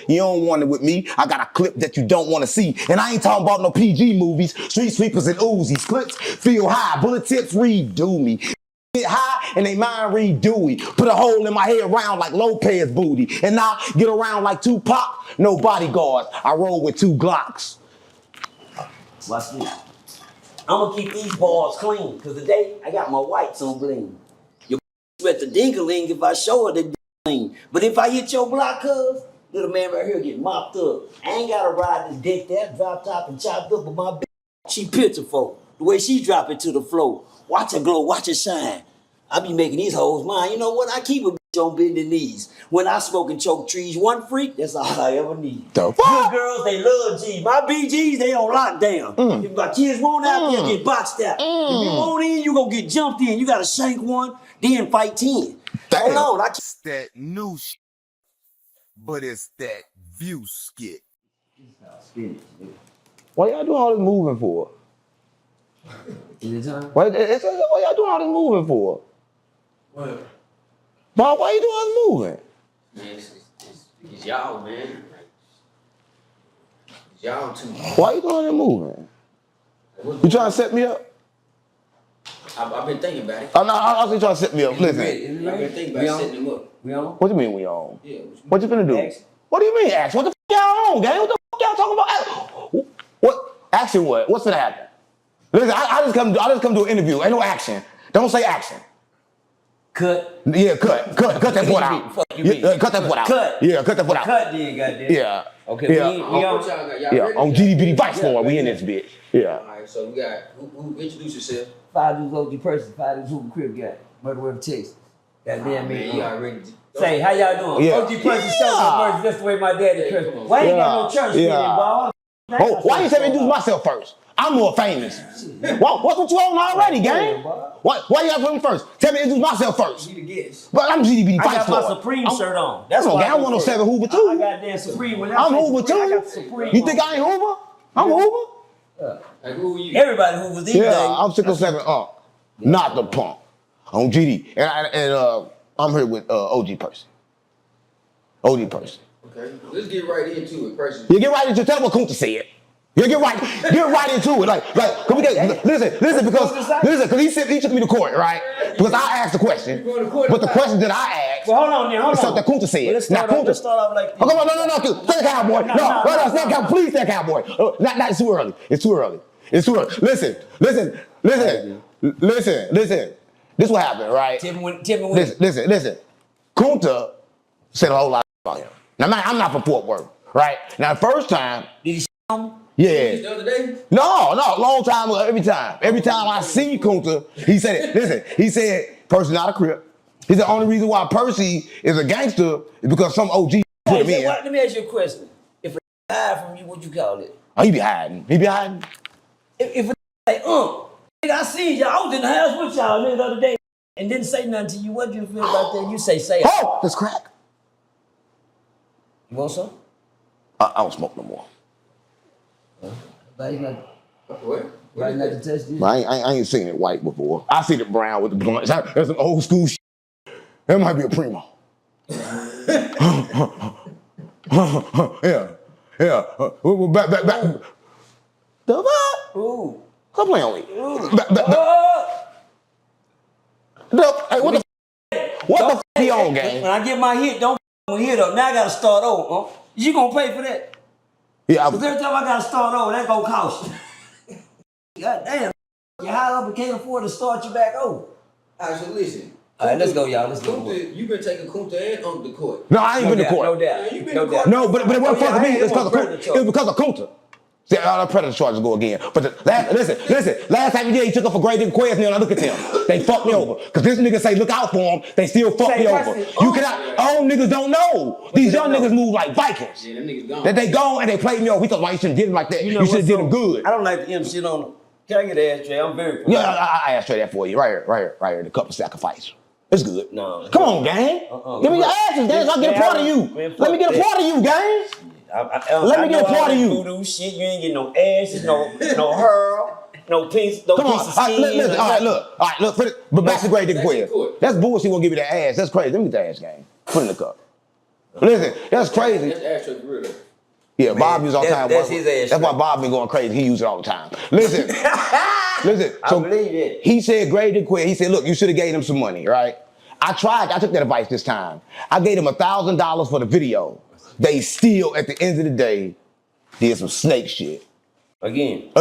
you don't want it with me. I got a clip that you don't want to see. And I ain't talking about no PG movies, street sweepers and Uzis. Clips feel high, bullet tips redo me. Get high and they mind read Dewey. Put a hole in my head round like Lopez booty. And now get around like Tupac, no bodyguards. I roll with 2 Glocks. Watch this. I'm gonna keep these balls clean, cause today I got my whites on bling. Your sweat the dingaling if I show her the clean. But if I hit your block, cuz, little man right here get mopped up. I ain't gotta ride this dick that drop top and chopped up with my bitch. She pitiful. The way she drop it to the floor. Watch her glow, watch her shine. I be making these hoes mine. You know what? I keep a bitch on bending knees. When I smoke and choke trees, one freak, that's all I ever need. The Good girls, they love G. My BGs, they on lockdown. If my kids want out, they'll get boxed out. If you want in, you gonna get jumped in. You gotta shank one, then fight 10. Damn. Hold on, It's that new shit, but it's that view skit. Why y'all doing all this moving for? Why y'all doing all this moving for? What? Bob, why you doing all this moving? Man, it's y'all, man. It's y'all too. Why you doing all this moving? You trying to set me up? I've been thinking about it. Oh, no, I was trying to set me up. Listen. I've been thinking about setting them up. We on? What you mean we on? Yeah. What you finna do? Action. What do you mean action? What the f y'all on, gang? What the f y'all talking about? What? Action what? What's gonna happen? Listen, I just come to an interview. Ain't no action. Don't say action. Cut. Yeah, cut that foot out. Fuck you mean? Cut that foot out. Cut. Yeah, cut that foot out. Cut then, goddamn. Yeah. Okay, Yeah. we on. What y'all got? Y'all Yeah, ready? on GDBD Vice Lord, we in this bitch. Yeah. Alright, so we got, who introduce yourself? 5 dudes OG Percy, 5 dudes who crip guy. Murder Web Texas. Goddamn Man, you already. Say, how y'all doing? Yeah. OG Percy show me. That's the way my daddy Hey, cursed. come on. Why ain't got Yeah. no church Yeah. yeah. ball? Oh, why you tell me to introduce myself first? I'm more famous. What's you on already, gang? Why you have to put me first? Tell me to introduce myself first. You the guest. But I'm GDBD I Vice got my Lord. Supreme shirt on. That's Come on, why gang. I'm 107 Hoover I too. got damn Supreme. When I'm say Hoover Supreme, I too. got Supreme You think on. I ain't Hoover? I'm Hoover. Like, who are you? Everybody who was these Yeah, days. I'm 607 not the punk. On GD. And I'm here with OG Percy. OG Percy. Okay, let's get right into it, Percy. You get right into tell what Kunta said. You get right into it. Like, listen, because he took me to court, right? Because I asked the question. But the question that I asked, Well, hold on then, hold is on. something Kunta said. Well, let's start off like this. Oh, come on, no, stand cowboy. No, stand cowboy. Please stand cowboy. Not, it's too early. It's too early. Listen. This is what happened, right? Tell me when. Listen. Kunta said a whole lot about him. Now, I'm not from Fort Worth, right? Now, the first time, Did he on? yeah. The other day? No, long time ago, every time I see Kunta, he said it. Listen, he said, Percy not a crip. He said the only reason why Percy is a gangster is because some OG put him in. Let me ask you a question. If a hide from you, what you call it? Oh, he be hiding. If a say, nigga, I seen y'all. I was in the house with y'all the other day and didn't say nothing to you. What do you feel about that? You say it. Oh, that's crack. You want some? I don't smoke no more. Everybody's not, What? everybody's not to touch this. But I ain't seen it white before. I seen it brown with the blunt. That's some old school shit. That might be a primo. Yeah. Back. The fuck? Ooh. Stop playing on me. Ooh. Hey, what the f he on, gang? When I get my hit, don't hit up. Now I gotta start over. Huh? You gonna pay for that? Yeah, Cause every time I gotta start over, that gonna cost you. God damn. You high up and can't afford to start you back over. Alright, so listen. All right, let's go, y'all. Let's go. Kunta, you been taking Kunta and Unc to court. No, I ain't been to No court. doubt. You been No to doubt. court. No, but it wasn't because of me. It's because of predator Kunta. It was because of Kunta. See, all the predator charges go again. But listen. Last time he did, he took up for great inquest. Now look at them. They fucked me over. Because this nigga say, look out for him. They still fuck me over. You cannot. Old niggas don't know. These young niggas move like Vikings. Yeah, them niggas gone. That they gone and they played me over. We thought, why you shouldn't did him like that? You should have did him good. I don't like the M shit on them. Can I get an ashtray? I'm very polite. Yeah, I asked that for you. Right here. The cup of sacrifice. It's good. No. Come on, gang. Give me your asses, gang, so I get a part of you. Let me get a part of you, gang. Let me get a part of you. Voodoo shit. You ain't getting no ashes, no hurl, no piece, no Come on. piece of skin. All right, look. But back to great nigga quiz. That's bullshit. Won't give you that ass. That's crazy. Let me get the ass, gang. Put it in the cup. Listen, that's crazy. That's ashtray for real though. Yeah, Bob uses all the time. That's his ass. That's why Bob been going crazy. He uses it all the time. Listen, listen. I believe it. He said grade to quit. He said, look, you should have gave him some money, right? I took that advice this time. I gave him $1,000 for the video. They still, at the end of the day, did some snake shit. Again.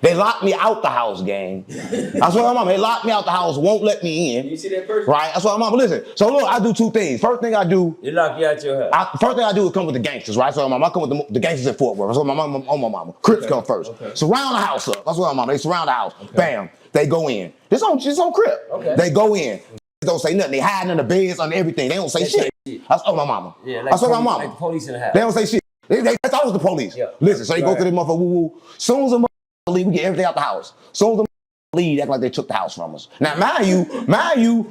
They locked me out the house, gang. That's what my mama. They locked me out the house, won't let me in. You see that person? Right? That's what my mama. Listen. So look, I do two things. First thing I do. They lock you out your house. First thing I do is come with the gangsters, right? So my mama, I come with the gangsters in Fort Worth. That's what my mama. Crips come first. Okay. Surround the house up. That's what my mama. They surround the house. Okay. Bam. They go in. This on Crip. Okay. They go in. They don't say nothing. They hiding in the beds under everything. They don't say shit. That's my mama. Yeah, that's what my mama. Like the police in the house. They don't say shit. That's always the police. Yeah. Listen, so they go to the motherfucker woo-woo. Soon as the motherfucker leave, we get everything out the house. Soon as the motherfucker leave, act like they took the house from us. Now, mind you,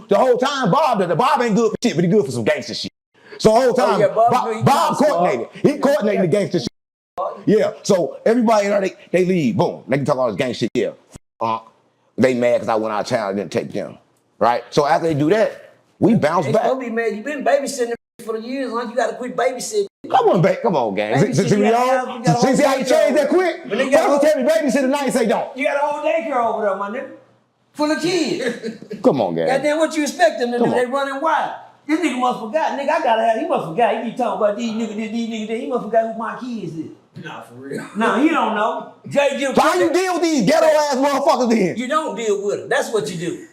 the whole time Bob ain't good for shit, but he good for some gangster shit. So the whole time, Bob coordinated. He coordinated the gangster shit. Yeah, so everybody, they leave, boom. They can talk all this gang shit, yeah. They mad because I went out of town and didn't take them, right? So after they do that, we bounce back. Don't be mad. You've been babysitting for the years, huh? You got to quit babysitting. Come on, gang. See how you changed that quick? First you tell me babysit, now you say don't. You got a whole daycare over there, my nigga. Full of kids. Come on, gang. Goddamn, what you expect them to do? They running wild. This nigga must forgot. Nigga, he must forgot. He keep talking about these niggas, these niggas, that. He must forgot who my kids is. Nah, for real. Nah, he don't know. Jay, so how you deal with these ghetto ass motherfuckers then? You don't deal with them. That's what you do.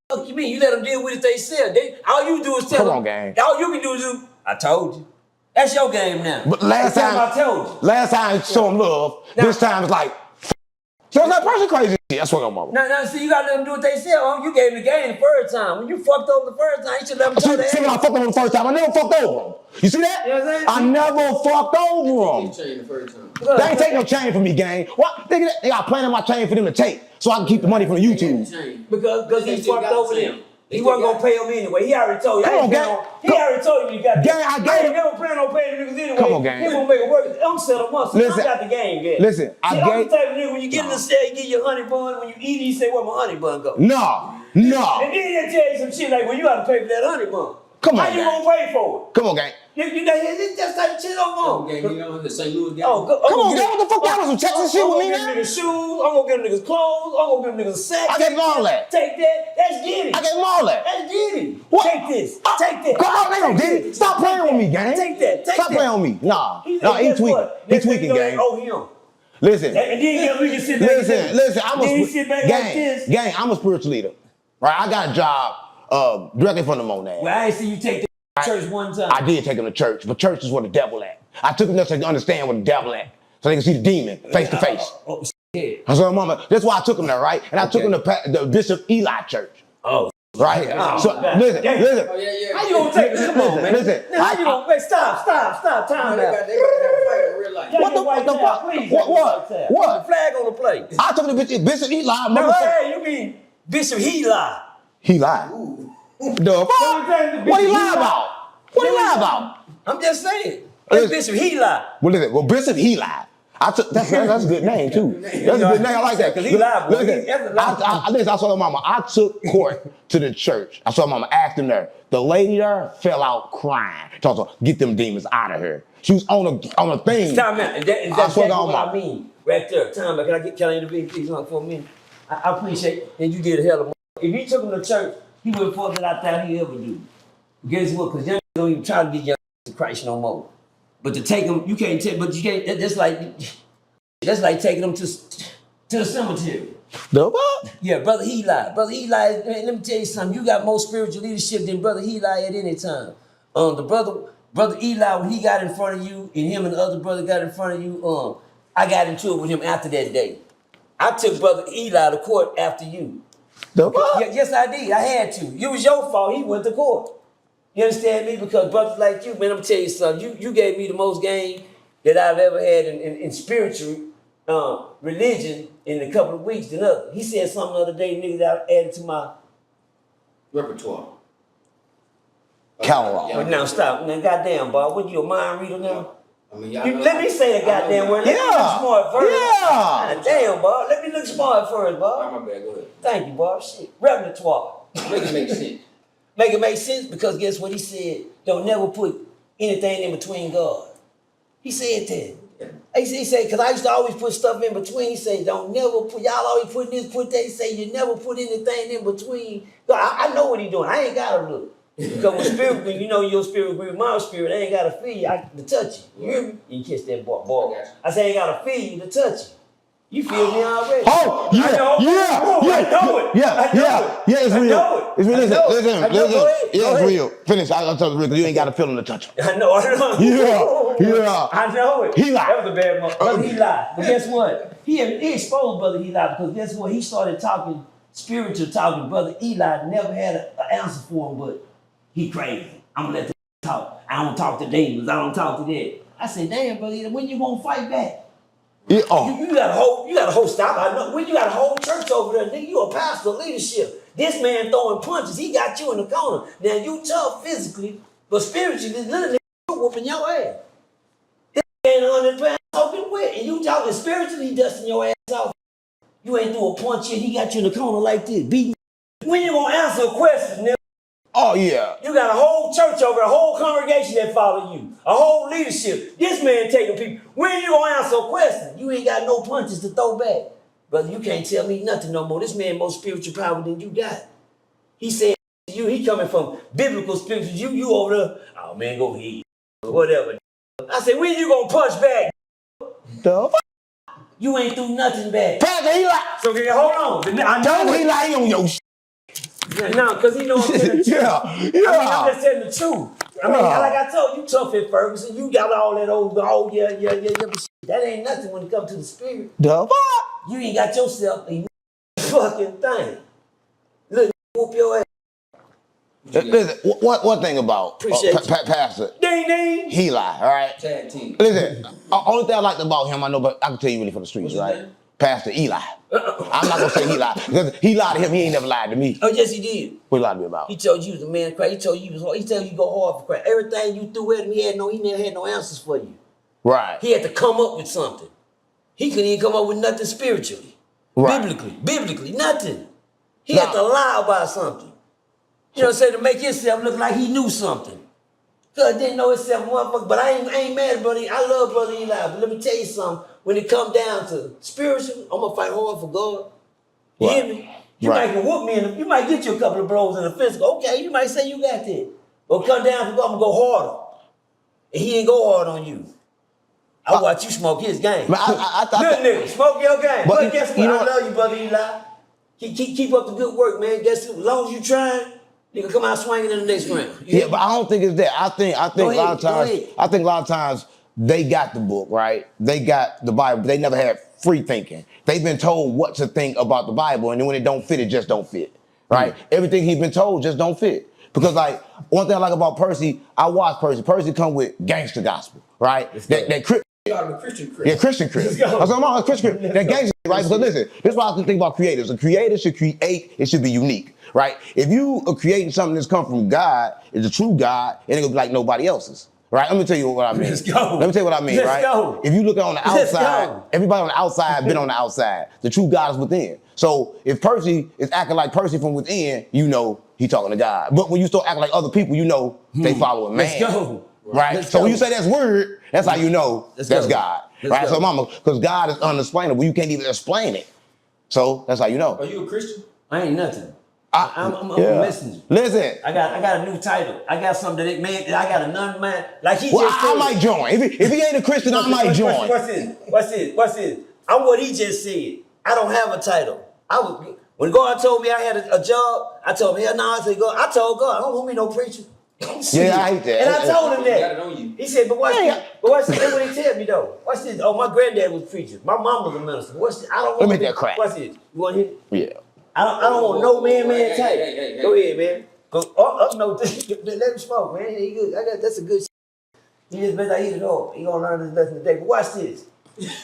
What you mean? You let them deal with it themselves. All you do is tell them. Come on, gang. All you can do is I told you. That's your game now. But last time I told you. Last time show them love. Now, this time it's like, so that person crazy. That's what I'm about. Now, see, you gotta let them do what they say. You gave them the game the first time. When you fucked over the first time, you should let them try to see when I fucked over the first time, I never fucked over them. You see that? You know what I'm saying? I never fucked over them. Chain the first time. They ain't take no chain from me, gang. What? They got planning my chain for them to take, so I can keep the money from the YouTube. Because he fucked over them. He wasn't gonna pay them anyway. He already told you. Come on, gang. He already told you got. Gang, I ain't never plan on paying the niggas anyway. Come on, gang. He gonna make it work. I'm set once. Listen, I got the game, gang. Listen, I'm the type of nigga when you get in the cell, you get your honey bun. When you eat it, you say, where my honey bun go? No. And then they tell you some shit like, well, you gotta pay for that honey bun. Come on, how you gonna pay for it? Come on, gang. It's just like shit on Oh, gang, you know the St. Louis guy. Oh, come on, gang. What the fuck? Y'all was some Texas shit with me now? I'm gonna give niggas shoes. I'm gonna give niggas clothes. I'm gonna give niggas sex. I gave them all that. Take that. That's get it. I gave them all that. That's get it. What? Take this. Take that. Come on, they don't get it. Stop playing with me, gang. Take that. Stop playing with me. Nah, he tweaking. He tweaking, gang. Oh, him. Listen. And then we can sit back. Listen. Gang, I'm a spiritual leader, right? I got a job directly from the Monad. Well, I ain't see you take the church one time. I did take them to church, but church is where the devil at. I took them there so they can understand where the devil at, so they can see the demon face to face. Oh, shit. I said, mama, that's why I took them there, right? And I took them to the Bishop Eli Church. Oh. Right? Oh, listen. Oh, yeah. How you gonna take this? Come on, man. Listen. How you gonna wait? Stop. Time They out. got to fight in real life. What the fuck? Please, What? The flag on the plate. I took them to Bishop Eli. No, hey, you mean Bishop Eli? He lied. The fuck? What he lie about? What he lie about? I'm just saying. It's Bishop Eli. Well, listen. Well, Bishop he lied. I took that's a good name too. That's a good name. I like that. Cause he lied. Listen, I saw mama. I took court to the church. I saw mama asked him there. The lady there fell out crying. Told her, get them demons out of her. She was on a thing. Time out. That's what I mean. Right there. Time out. Can I intervene, please, for a minute? I appreciate it. And you did a hell of a. If you took him to church, he would have fought that I thought he ever do. Guess what? Because young don't even try to get young to Christ no more. But to take them, you can't take. But you can't. That's like taking them to the cemetery. The what? Yeah, Brother Eli. Brother Eli, man, let me tell you something. You got more spiritual leadership than Brother Eli at any time. The brother Eli, when he got in front of you, and him and the other brother got in front of you, I got into it with him after that day. I took Brother Eli to court after you. The what? Yes, I did. I had to. It was your fault. He went to court. You understand me? Because brothers like you, man, I'm tell you something. You gave me the most game that I've ever had in spiritual religion in a couple of weeks than others. He said something the other day, nigga, that I added to my repertoire. Catalog. But now stop. Now, goddamn, Bob, what you a mind reader now? I mean, Let me say the goddamn word. Let me look smart first. Yeah. God damn, Bob. Let me look smart first, Bob. My bad, go ahead. Thank you, Bob. Shit. Repertoire. Make it make sense. Make it make sense because guess what he said? Don't never put anything in between God. He said that. He said, because I used to always put stuff in between. He said, don't never put, y'all always put this, put that. He said, you never put anything in between. I know what he doing. I ain't got to look. Because when spirit, when you know your spirit agree with my spirit, I ain't got to feel you to touch you. You hear me? You catch that ball. I say, I ain't got to feel you to touch you. You feel me already? Oh, yeah, I know it. Yeah, it's real. It's real. Listen. Yeah, it's ahead. real. Finish. I'll tell you real, because you ain't got to feel him to touch him. I know. Yeah. I know it. He lied. That was a bad month. Brother, he lied. But guess what? He exposed Brother Eli, because guess what? He started talking, spiritual talking. Brother Eli never had an answer for him, but he crazy. I'm going to let the talk. I don't talk to demons. I don't talk to that. I said, damn, Brother Eli, when you going to fight back? Yeah, You got a whole stop. I know. When you got a whole church over there, nigga, you a pastor of leadership. This man throwing punches. He got you in the corner. Now you tough physically, but spiritually, this little nigga whooping your ass. This man 100 pounds soaking wet, and you talking spiritually, he dusting your ass off. You ain't threw a punch yet. He got you in the corner like this, beating. When you gonna answer a question, nigga? Oh, yeah. You got a whole church over, a whole congregation that follow you, a whole leadership. This man taking people. When you gonna answer a question? You ain't got no punches to throw back. Brother, you can't tell me nothing no more. This man more spiritual power than you got. He said you, he coming from biblical spiritual. You over there, oh man, go ahead. Whatever. I said, when you gonna punch back? The You ain't do nothing back. Pastor, he lied. So hold on. I Tell know him he lied on your No, because he know I'm telling the truth. Yeah. I mean, I'm just telling the truth. I mean, like I told you, tough at Ferguson. You got all that old, yeah. But shit, that ain't nothing when it comes to the spirit. The You ain't got yourself a fucking thing. Look, whoop your ass. Listen, one thing about Appreciate you. Pastor, Ding, ding. he lied, all right? Tag team. Listen, only thing I liked about him, I know, but I can tell you really from the streets, What's his right? name? Pastor Eli. I'm not gonna say he lied, because he lied to him, he ain't never lied to me. Oh, yes, he did. What he lied to me about? He told you was a man of Christ. He told you he told you go hard for Christ. Everything you threw at him, he never had no answers for you. Right. He had to come up with something. He couldn't even come up with nothing spiritually. Right. Biblically, nothing. He had to lie about something. You know what I'm saying? To make himself look like he knew something. Cause didn't know himself, motherfucker. But I ain't mad at Brother Eli. I love Brother Eli. But let me tell you something. When it come down to spiritual, I'm gonna fight hard for God. You hear me? You might can whoop me, you might get you a couple of blows in the physical. Okay, you might say you got that. But come down for God, I'm gonna go harder. And he ain't go hard on you. I watch you smoke his game. Man, I Good nigga, smoke your game. But guess what? You know I love you, Brother Eli. Keep up the good work, man. Guess what? As long as you trying, nigga come out swinging in the next round. Yeah, but I don't think it's that. I think a lot of times they got the book, right? They got the Bible, but they never had free thinking. They've been told what to think about the Bible, and then when it don't fit, it just don't fit. Right? Everything he's been told just don't fit. Because like one thing I like about Percy, I watch Percy. Percy come with gangster gospel, right? That crip. Christian crip. Yeah, Christian crip. That's what I'm on, Christian crip. That gangster, right? Because listen, this is why I think about creators. A creator should create, it should be unique, right? If you are creating something that's come from God, is a true God, it ain't gonna be like nobody else's. Right, let me tell you what I mean. Let's go. Let me tell you what I mean, Let's right? go. If you look on the Let's outside, go. everybody on the outside been on the outside. The true God is within. So if Percy is acting like Percy from within, you know he talking to God. But when you start acting like other people, you know they following man. Let's go. Right? Let's So go. when you say that's word, that's how you know Let's that's go. God. Let's Right? go. So mama, because God is unexplainable. You can't even explain it. So that's how you know. Are you a Christian? I ain't nothing. I'm a messenger. Listen. I got a new title. I got something that I got a non-man. Like he Well, just said. I might join. If he ain't a Christian, I might join. What's this? I'm what he just said. I don't have a title. When God told me I had a job, I told him, hell no, I told God, I don't want me no preacher. Yeah, I hate that. And I told him Got it that. on you. He said, but what's this? That's what he tell me though. What's this? Oh, my granddad was a preacher. My mom was a minister. What's this? I don't want Let me that crack. What's this? You want to hear? Yeah. I don't want no man type. Hey. Go ahead, man. Go no, let him smoke, man. He good. That's a good shit. He just better eat it all. He gonna learn this lesson today. But watch this.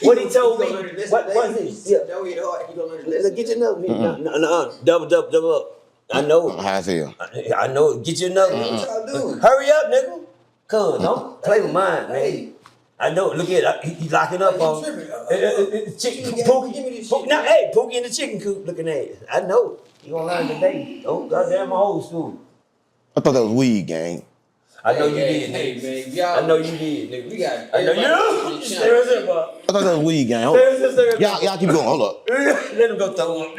What he told me. What's this? Yeah. Don't eat hard. You gonna learn the Let's lesson. get you another. No. Double up. I know it. How I feel? I know it. Get you another. What y'all doing? Hurry up, nigga. Cuz, don't play with mine, man. I know it. Look at it. He's locking up on chicken. Pookie. Now, hey, Pookie in the chicken coop looking at it. I know it. You gonna learn today. Oh, goddamn old school. I thought that was weed, gang. I know you Hey, did, hey, nigga. man, y'all. I know you did, nigga. We got. I know you. Stay right there, bro. I thought that was weed gang. Hold Stay right there. Y'all keep going. Hold up. Let him go throw up.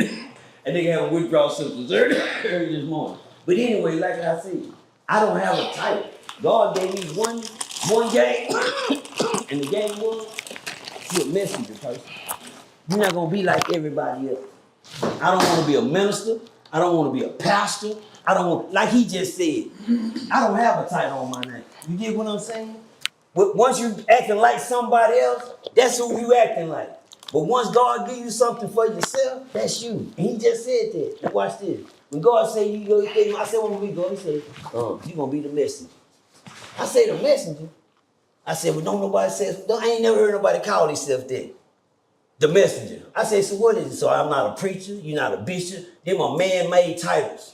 And nigga having withdrawal symptoms early this morning. But anyway, like I said, I don't have a title. God gave me one game, and the game was you're a messenger person. You're not gonna be like everybody else. I don't want to be a minister. I don't want to be a pastor. I don't want, like he just said, I don't have a title on my name. You get what I'm saying? But once you acting like somebody else, that's who you acting like. But once God give you something for yourself, that's you. And he just said that. Now watch this. When God say you go, I said when we go, he said, you gonna be the messenger. I say the messenger. I said, well, don't nobody say, I ain't never heard nobody call themselves that. The messenger. I said, so what is it? So I'm not a preacher, you're not a bishop. Them are man-made titles.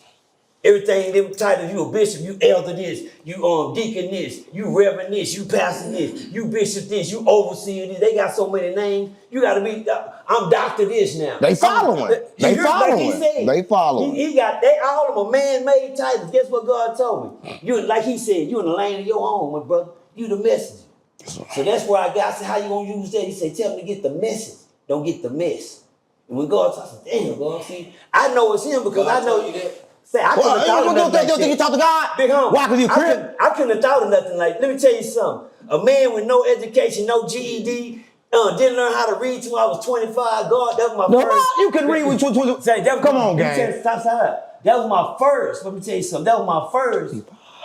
Everything, them titles, you a bishop, you elder this, you deacon this, you reverend this, you pastor this, you bishop this, you overseer this. They got so many names. You gotta be, I'm doctor this now. They following. They following. Like he said, They following. He got, all of them are man-made titles. Guess what God told me? You, like he said, you in the lane of your own, my brother. You the messenger. So that's where I got, I said, how you gonna use that? He said, tell me to get the message. Don't get the mess. And when God talks, I said, damn, God, see, I know it's him because God I know told you that. Say, I couldn't have thought of nothing like You think you talk to God? Big homie. Why? Because you crip? I couldn't have thought of nothing like, let me tell you something. A man with no education, no GED, didn't learn how to read till I was 25. God, that was my first. You can read with 20. Say, that was Come my, on, gang. Stop. That was my first. Let me tell you something. That was my first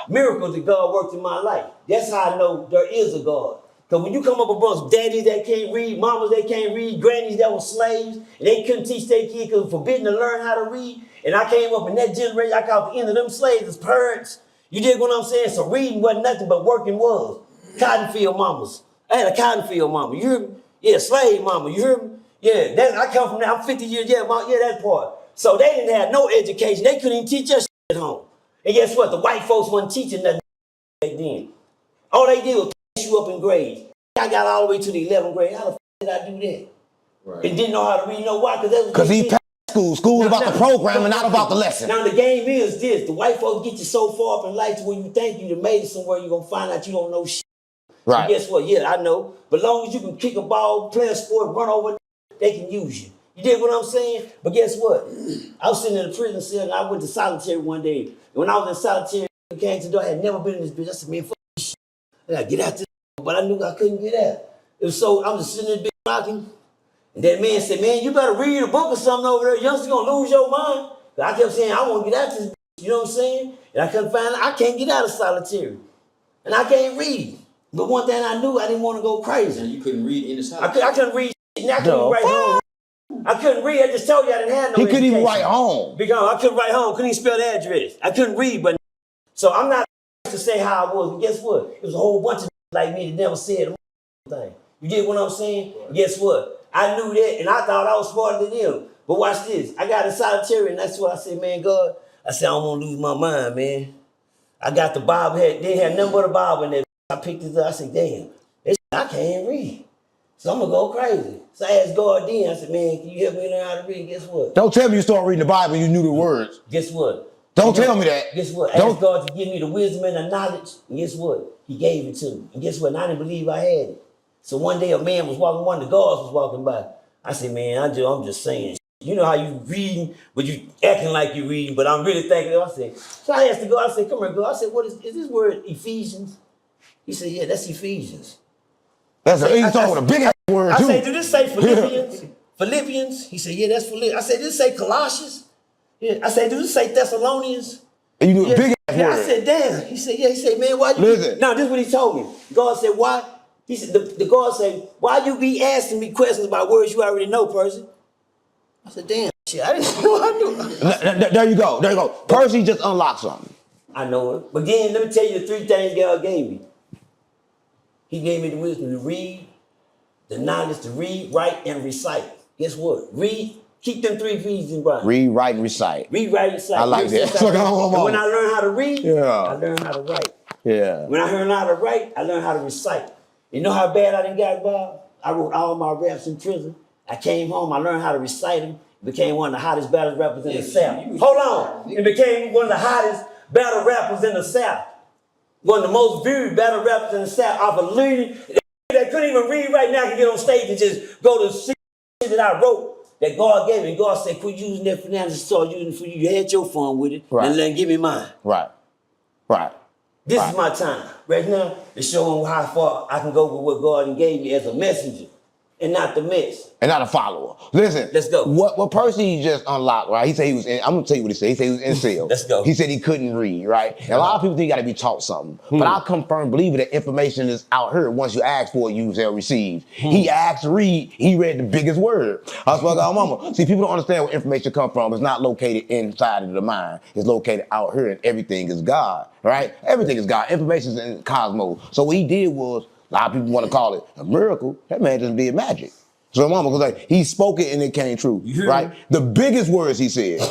miracle that God worked in my life. That's how I know there is a God. Because when you come up against daddies that can't read, mamas that can't read, grannies that were slaves, and they couldn't teach their kids because forbidden to learn how to read, and I came up in that generation, I called the end of them slaves as parents. You dig what I'm saying? So reading wasn't nothing but working was. Cotton field mamas. I had a cotton field mama. You hear me? Yeah, slave mama. You hear me? Yeah, I come from there. I'm 50 years, that part. So they didn't have no education. They couldn't even teach us at home. And guess what? The white folks wasn't teaching nothing back then. All they did was you up in grades. I got all the way to the 11th grade. How the f did I do that? Right. And didn't know how to read. You know why? Because he passed school. School's about the program and not about the lesson. Now the game is this. The white folks get you so far up in life to where you think you done made it somewhere, you're going to find out you don't know shit. Right. And guess what? Yeah, I know. But as long as you can kick a ball, play a sport, run over, they can use you. You dig what I'm saying? But guess what? I was sitting in a prison cell and I went to solitary one day. And when I was in solitary, I came to the door. I had never been in this bitch. I said, man, fuck this shit. I gotta get out this. But I knew I couldn't get out. It was so, I was just sitting in the bitch rocking. And that man said, man, you better read a book or something over there. Youngster gonna lose your mind. But I kept saying, I want to get out this bitch. You know what I'm saying? And I couldn't find, I can't get out of solitary. And I can't read. But one thing I knew, I didn't want to go crazy. And you couldn't read in the solitary. I couldn't read shit. I couldn't write home. I couldn't read. I just told you I didn't have no He couldn't even education. write home. Because I couldn't write home. Couldn't even spell the address. I couldn't read, but so I'm not to say how I was. But guess what? It was a whole bunch of like me that never said a thing. You get what I'm saying? Right. Guess what? I knew that, and I thought I was smarter than them. But watch this. I got in solitary, and that's what I said, man, God. I said, I don't want to lose my mind, man. I got the Bible. They had nothing but a Bible in there. I picked it up. I said, damn, I can't read. So I'm going to go crazy. So I asked God then. I said, man, can you help me learn how to read? Guess what? Don't tell me you started reading the Bible and you knew the words. Guess what? Don't tell me that. Guess what? I asked God to give me the wisdom and the knowledge. And guess what? He gave it to me. And guess what? And I didn't believe I had it. So one day a man was walking, one of the guards was walking by. I said, man, I'm just saying. You know how you reading, but you acting like you reading, but I'm really thinking. I said, so I asked the God, I said, come here, God. I said, what is this word Ephesians? He said, yeah, that's Ephesians. He's talking with a big ass word, too. I said, do this say Philippians? Philippians? He said, yeah, that's Philippians. I said, does this say Colossians? Yeah. I said, do this say Thessalonians? And you knew a big ass word. I said, damn. He said, yeah. He said, man, why you... Listen. Now, this is what he told me. God said, why? He said, the God said, why you be asking me questions about words you already know, Percy? I said, damn, shit, I didn't know I knew. There you go. Percy just unlocked something. I know it. But then, let me tell you the three things God gave me. He gave me the wisdom to read, the knowledge to read, write, and recite. Guess what? Read, keep them three V's in mind. Read, write, and recite. Read, write, and recite. I like that. And when I learned how to read, yeah. I learned how to write. Yeah. When I learned how to write, I learned how to recite. You know how bad I done got, Bob? I wrote all my raps in prison. I came home, I learned how to recite them. Became one of the hottest battle rappers in the South. Hold on. It became one of the hottest battle rappers in the South. one of the most viewed battle rappers in the South off of leading. That couldn't even read right now can get on stage and just go to shit that I wrote that God gave me. And God said, quit using that for now, just start using it for you. You had your fun with it. Right. And then give me mine. Right. Right. This is my time. Right now, it's showing how far I can go with what God gave me as a messenger and not the mess. And not a follower. Listen, Let's go. What Percy just unlocked, right? He said he was in, I'm gonna tell you what he said. He said he was in sales. Let's go. He said he couldn't read, right? And a lot of people think you gotta be taught something. But I come firm believer that information is out here. Once you ask for it, you shall receive. He asked to read, he read the biggest word. I swear to God, mama. See, people don't understand where information comes from. It's not located inside of the mind. It's located out here, and everything is God, right? Everything is God. Information is in the cosmos. So what he did was, a lot of people want to call it a miracle. That man just did magic. So mama was like, he spoke it and it came true, right? The biggest words he said,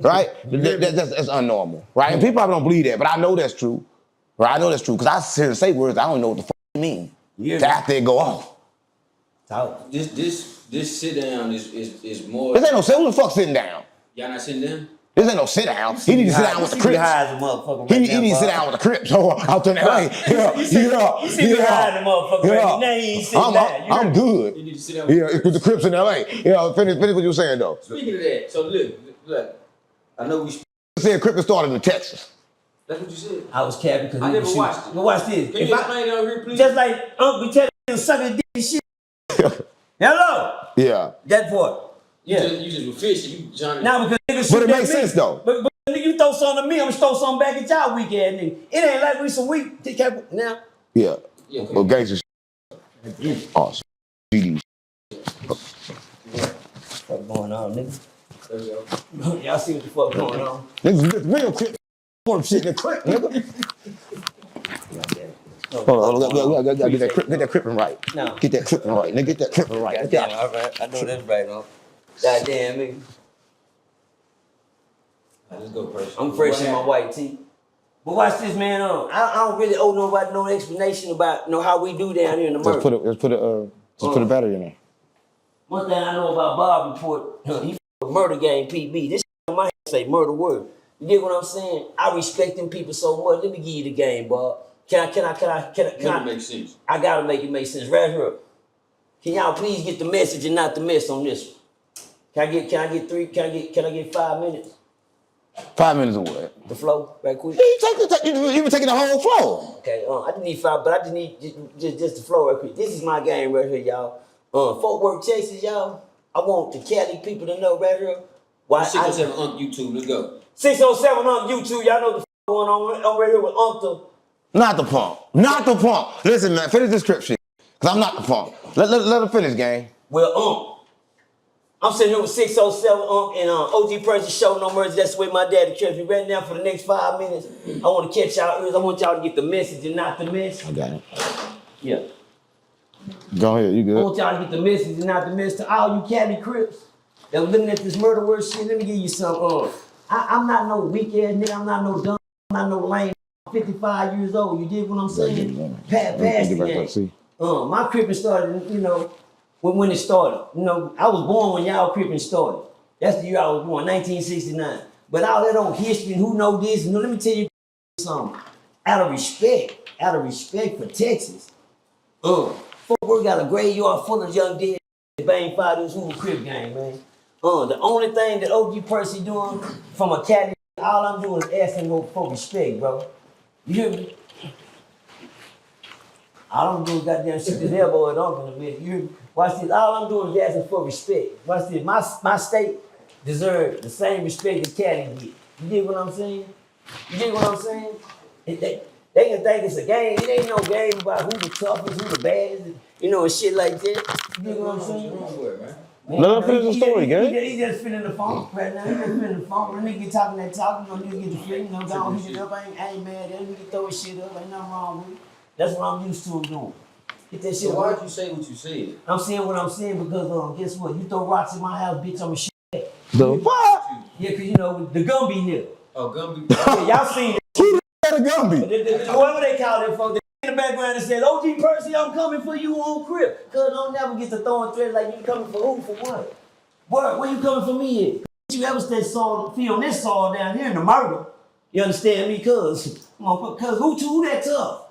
right? That's unnormal, right? And people probably don't believe that, but I know that's true, right? I know that's true because I hear him say words I don't know what the fuck they mean. To after it go off. This sit down is more. This ain't no sit. Who the fuck sitting down? Y'all not sitting down? This ain't no sit down. He need to sit down with the Crips. He need to sit down with the Crips. So I'll turn that way. I'm good. You need to sit down with Yeah, with the Crips in LA. Finish what you were saying though. Speaking of that, so look, I know we said Crip started in Texas. That's what you said. I was capping because I never watched it. But watch this. Can you explain it over here, please? Just like Uncle be telling you sucking dick and shit. Hello. Yeah. That part. Yeah. You just were fishing. You Johnny. Now because niggas But it shoot makes at me. sense though. But nigga, you throw something at me, I'm gonna throw something back at y'all weak ass nigga. It ain't like we some weak. Now. Yeah. Yeah, okay. Well, gangsta awesome. GD. What's going on, nigga? There we go. Y'all see what the fuck going on? Niggas real Crip shit in the Crip, nigga. Hold on, gotta get that crippin' right. No. Get that crippin' right, nigga. Get that crippin' right. Goddamn, all right. I know that's right, though. Goddamn, nigga. Let's go, Percy. I'm fresh in my white tee. But watch this, man. I don't really owe nobody no explanation about how we do down here in the murder. Let's put a battery in there. One thing I know about Bob Report, he murder game PB. This on my head say murder word. You get what I'm saying? I respect them people so much. Let me give you the game, Bob. Can I make sense? I gotta make it make sense. Right here. Can y'all please get the message and not the mess on this one? Can I get 5 minutes? 5 minutes of what? The flow, right quick. You were taking the whole flow. Okay, I just need 5, but I just need just the flow right quick. This is my game right here, y'all. Fort Worth, Texas, y'all. I want the Cali people to know right here. Why 607 on YouTube, let's go. 607 on YouTube, y'all know the going on. I'm right here with Uncle. Not the pump. Not the pump. Listen, man, finish this Crip shit. Because I'm not the pump. Let him finish, gang. Well, I'm sitting here with 607 and OG Percy show no mercy. That's the way my daddy kept me right now for the next 5 minutes. I want to catch y'all ears. I want y'all to get the message and not the mess. I got it. Yeah. Go ahead, you I good. want y'all to get the message and not the mess to all you Cali Crips that was looking at this murder word shit. Let me give you some. I'm not no weak ass nigga. I'm not no dumb. I'm not no lame. I'm 55 years old. You dig what I'm saying? Past the game. My cripping started, when it started. I was born when y'all cripping started. That's the year I was born, 1969. But all that old history and who know this, let me tell you something. Out of respect for Texas, Fort Worth got a graveyard full of young dead bang fighters who were crip gang, man. The only thing that OG Percy doing from a cat, all I'm doing is asking for respect, bro. You hear me? All I'm doing is goddamn shit this elbow at Uncle in a minute. You hear me? Watch this. All I'm doing is asking for respect. Watch this. My state deserves the same respect that Cali get. You get what I'm saying? They can think it's a game. It ain't no game about who the toughest, who the baddest, and shit like that. You get what I'm saying? Let him finish the story, gang. He just feeling the phone right now. He just feeling the phone. When nigga get talking that talk, nigga get the feeling. Go on, hit it up. I ain't mad at him. He can throw his shit up. Ain't nothing wrong with it. That's what I'm used to him doing. Get that shit. So why'd you say what you said? I'm saying what I'm saying because guess what? You throw rocks in my house, bitch, I'm a shit. The what? Yeah, cause the Gumby nigga. Oh, Gumby. Yeah, y'all seen Who the Gumby? whoever they call it for. In the background and said, OG Percy, I'm coming for you on crib. Cause don't never get to throwing threads like you coming for who, for what? Where you coming for me at? You ever said film this saw down here in the murder? You understand me? Cause who that tough?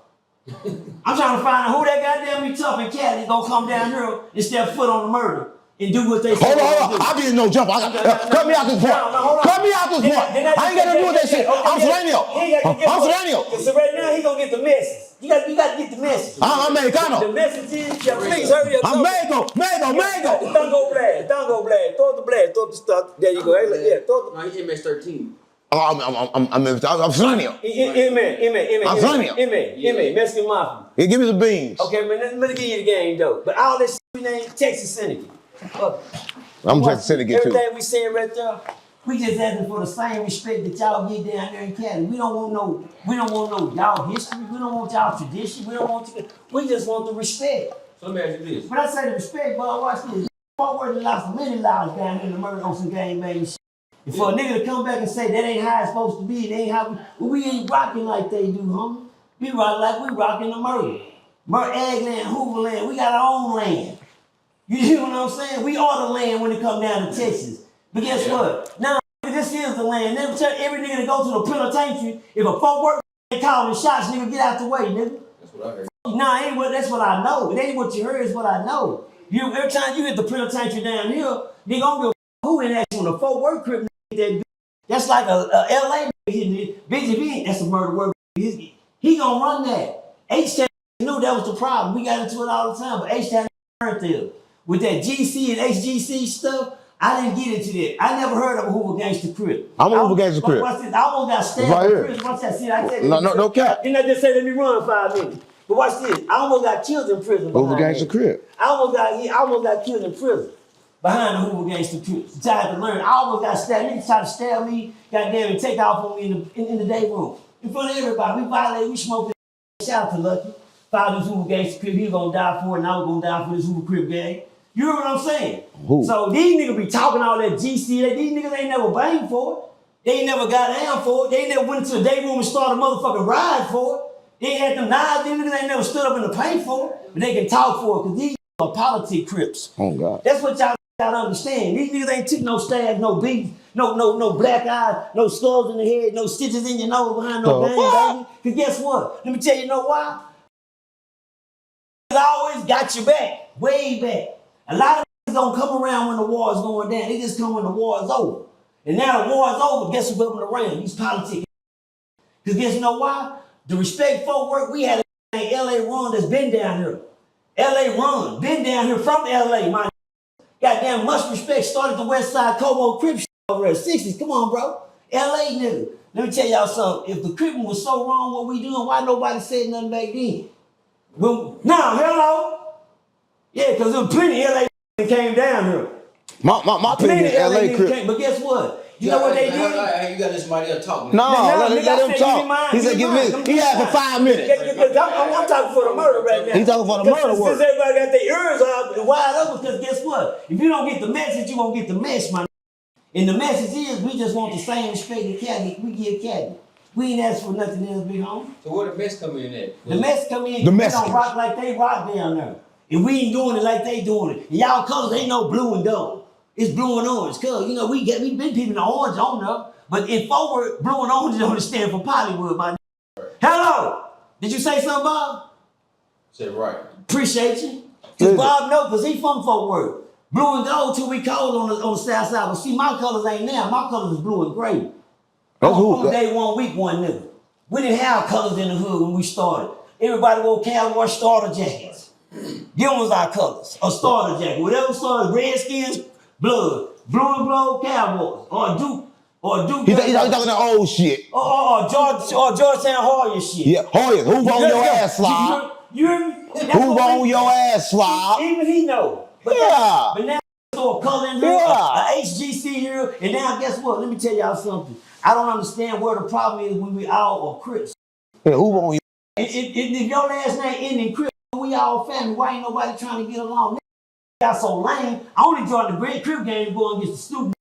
I'm trying to find out who that goddamn be tough in Cali gonna come down here and step foot on the murder and do what they say. Hold on. I didn't no jump. Cut me out this point. Cut me out this point. I ain't got to do with that shit. I'm Serranio. I'm Serranio. So right now he gonna get the message. You got to get the message. I'm Mexicano. The message is, please hurry up. I'm Mango. Don't go blast. Throw the blast. Throw the stuff. There you go. Yeah, throw the. No, he MS-13. I'm Serranio. I'm Serranio. Mexican Mafia. Hey, give me some beans. Okay, man, let me give you the game, though. But all this shit we name Texas Syndicate. I'm Texas Syndicate, too. Everything we saying right there, we just asking for the same respect that y'all get down there in Cali. We don't want no y'all history. We don't want y'all tradition. We just want the respect. So let me ask you this. When I say the respect, boy, watch this. Fort Worth lost many lives down there in the murder on some gang banging shit. And for a nigga to come back and say that ain't how it's supposed to be, it ain't how we ain't rocking like they do, homie. We rock like we rocking the murder. Eggland, Hooverland, we got our own land. You hear what I'm saying? We are the land when it come down to Texas. But guess what? Now, this is the land. Never tell every nigga to go to the penitentiary. If a Fort Worth ain't calling shots, nigga, get out the way, nigga. That's what I heard. Nah, that's what I know. It ain't what you heard, it's what I know. Every time you hit the penitentiary down here, they gonna be who in that when a Fort Worth crip that that's like a LA hitting it. Bitch, if he that's a murder word. He gonna run that. H-Town knew that was the problem. We got into it all the time, but H-Town turned there. With that GC and HGC stuff, I didn't get into that. I never heard of a Hoover Gangsta crip. I'm a Hoover Gangsta crip. Watch this. I almost got stabbed right in prison. Watch that. See, I tell you. No cap. Didn't I just say let me run 5 minutes? But watch this. I almost got killed in prison. Hoover Gangsta crip. I almost got killed in prison behind the Hoover Gangsta crip. So I had to learn. I almost got stabbed. Niggas tried to stab me, goddamn, and take off on me in the day room. In front of everybody. We violated, we smoked. Shout out to Lucky. Found this Hoover Gangsta crip. He was gonna die for it, and I was gonna die for this Hoover crip gang. You know what I'm saying? Who? So these niggas be talking all that GC. These niggas ain't never banged for it. They ain't never got down for it. They ain't never went into the day room and started a motherfucking ride for it. They ain't had them knives. These niggas ain't never stood up in the paint for it. But they can talk for it because these are politic crips. Oh, God. That's what y'all gotta understand. These niggas ain't took no stabs, no beats, no black eyes, no skulls in the head, no stitches in your nose behind no bang, baby. Because guess what? Let me tell you know why? I always got your back, way back. A lot of niggas don't come around when the war is going down. They just come when the war is over. And now the war is over, guess who's up and around? These politics. Because guess you know why? The respect folk work, we had a LA Run that's been down here. LA Run, been down here from LA, my goddamn much respect, started the West Side Como Crip shit over there, 60s. Come on, bro. LA nigga. Let me tell y'all something. If the Crippin' was so wrong what we doing, why nobody said nothing back then? Well, now, hello? Yeah, because there was plenty of LA that came down here. My opinion is LA crip. But guess what? You know what they did? You got this somebody else talking. No, let him talk. He said, he had for 5 minutes. I'm talking for the murder right now. He's talking for the murder work. Since everybody got their ears out and wide open, because guess what? If you don't get the message, you won't get the mess, my. And the message is, we just want the same respect that Caddy. We give Caddy. We ain't asked for nothing else, big homie. So where the mess come in at? The mess come in. The We mess. don't rock like they rock down there. And we ain't doing it like they doing it. And y'all colors ain't no blue and gold. It's blue and orange. Cause you know we been peeping the orange on there. But in forward, blue and orange don't stand for Hollywood, my. Hello. Did you say something, Bob? Said right. Appreciate you. Cause Bob knows, cause he from Fort Worth. Blue and gold till we cold on the south side. But see, my colors ain't now. My colors is blue and gray. That's On day 1 week, one nigga. We didn't have colors in the hood when we started. Everybody wore cowboy starter jackets. Them was our colors. A starter jacket. Whatever started, Redskins, blood. Blue and gold Cowboys. Or Duke. He's talking that old shit. Or Georgetown Hoya shit. Yeah, Hoya, who on your ass, slob? You hear me? Who on your ass, slob? Even he know. But Yeah. But now so a color in here, a HGC here, and now guess what? Let me tell y'all something. I don't understand where the problem is when we all are Crips. Yeah, who on your If your last name ending Crip, we all family. Why ain't nobody trying to get along? Got so lame. I only joined the Great Crip game to go against the stupid.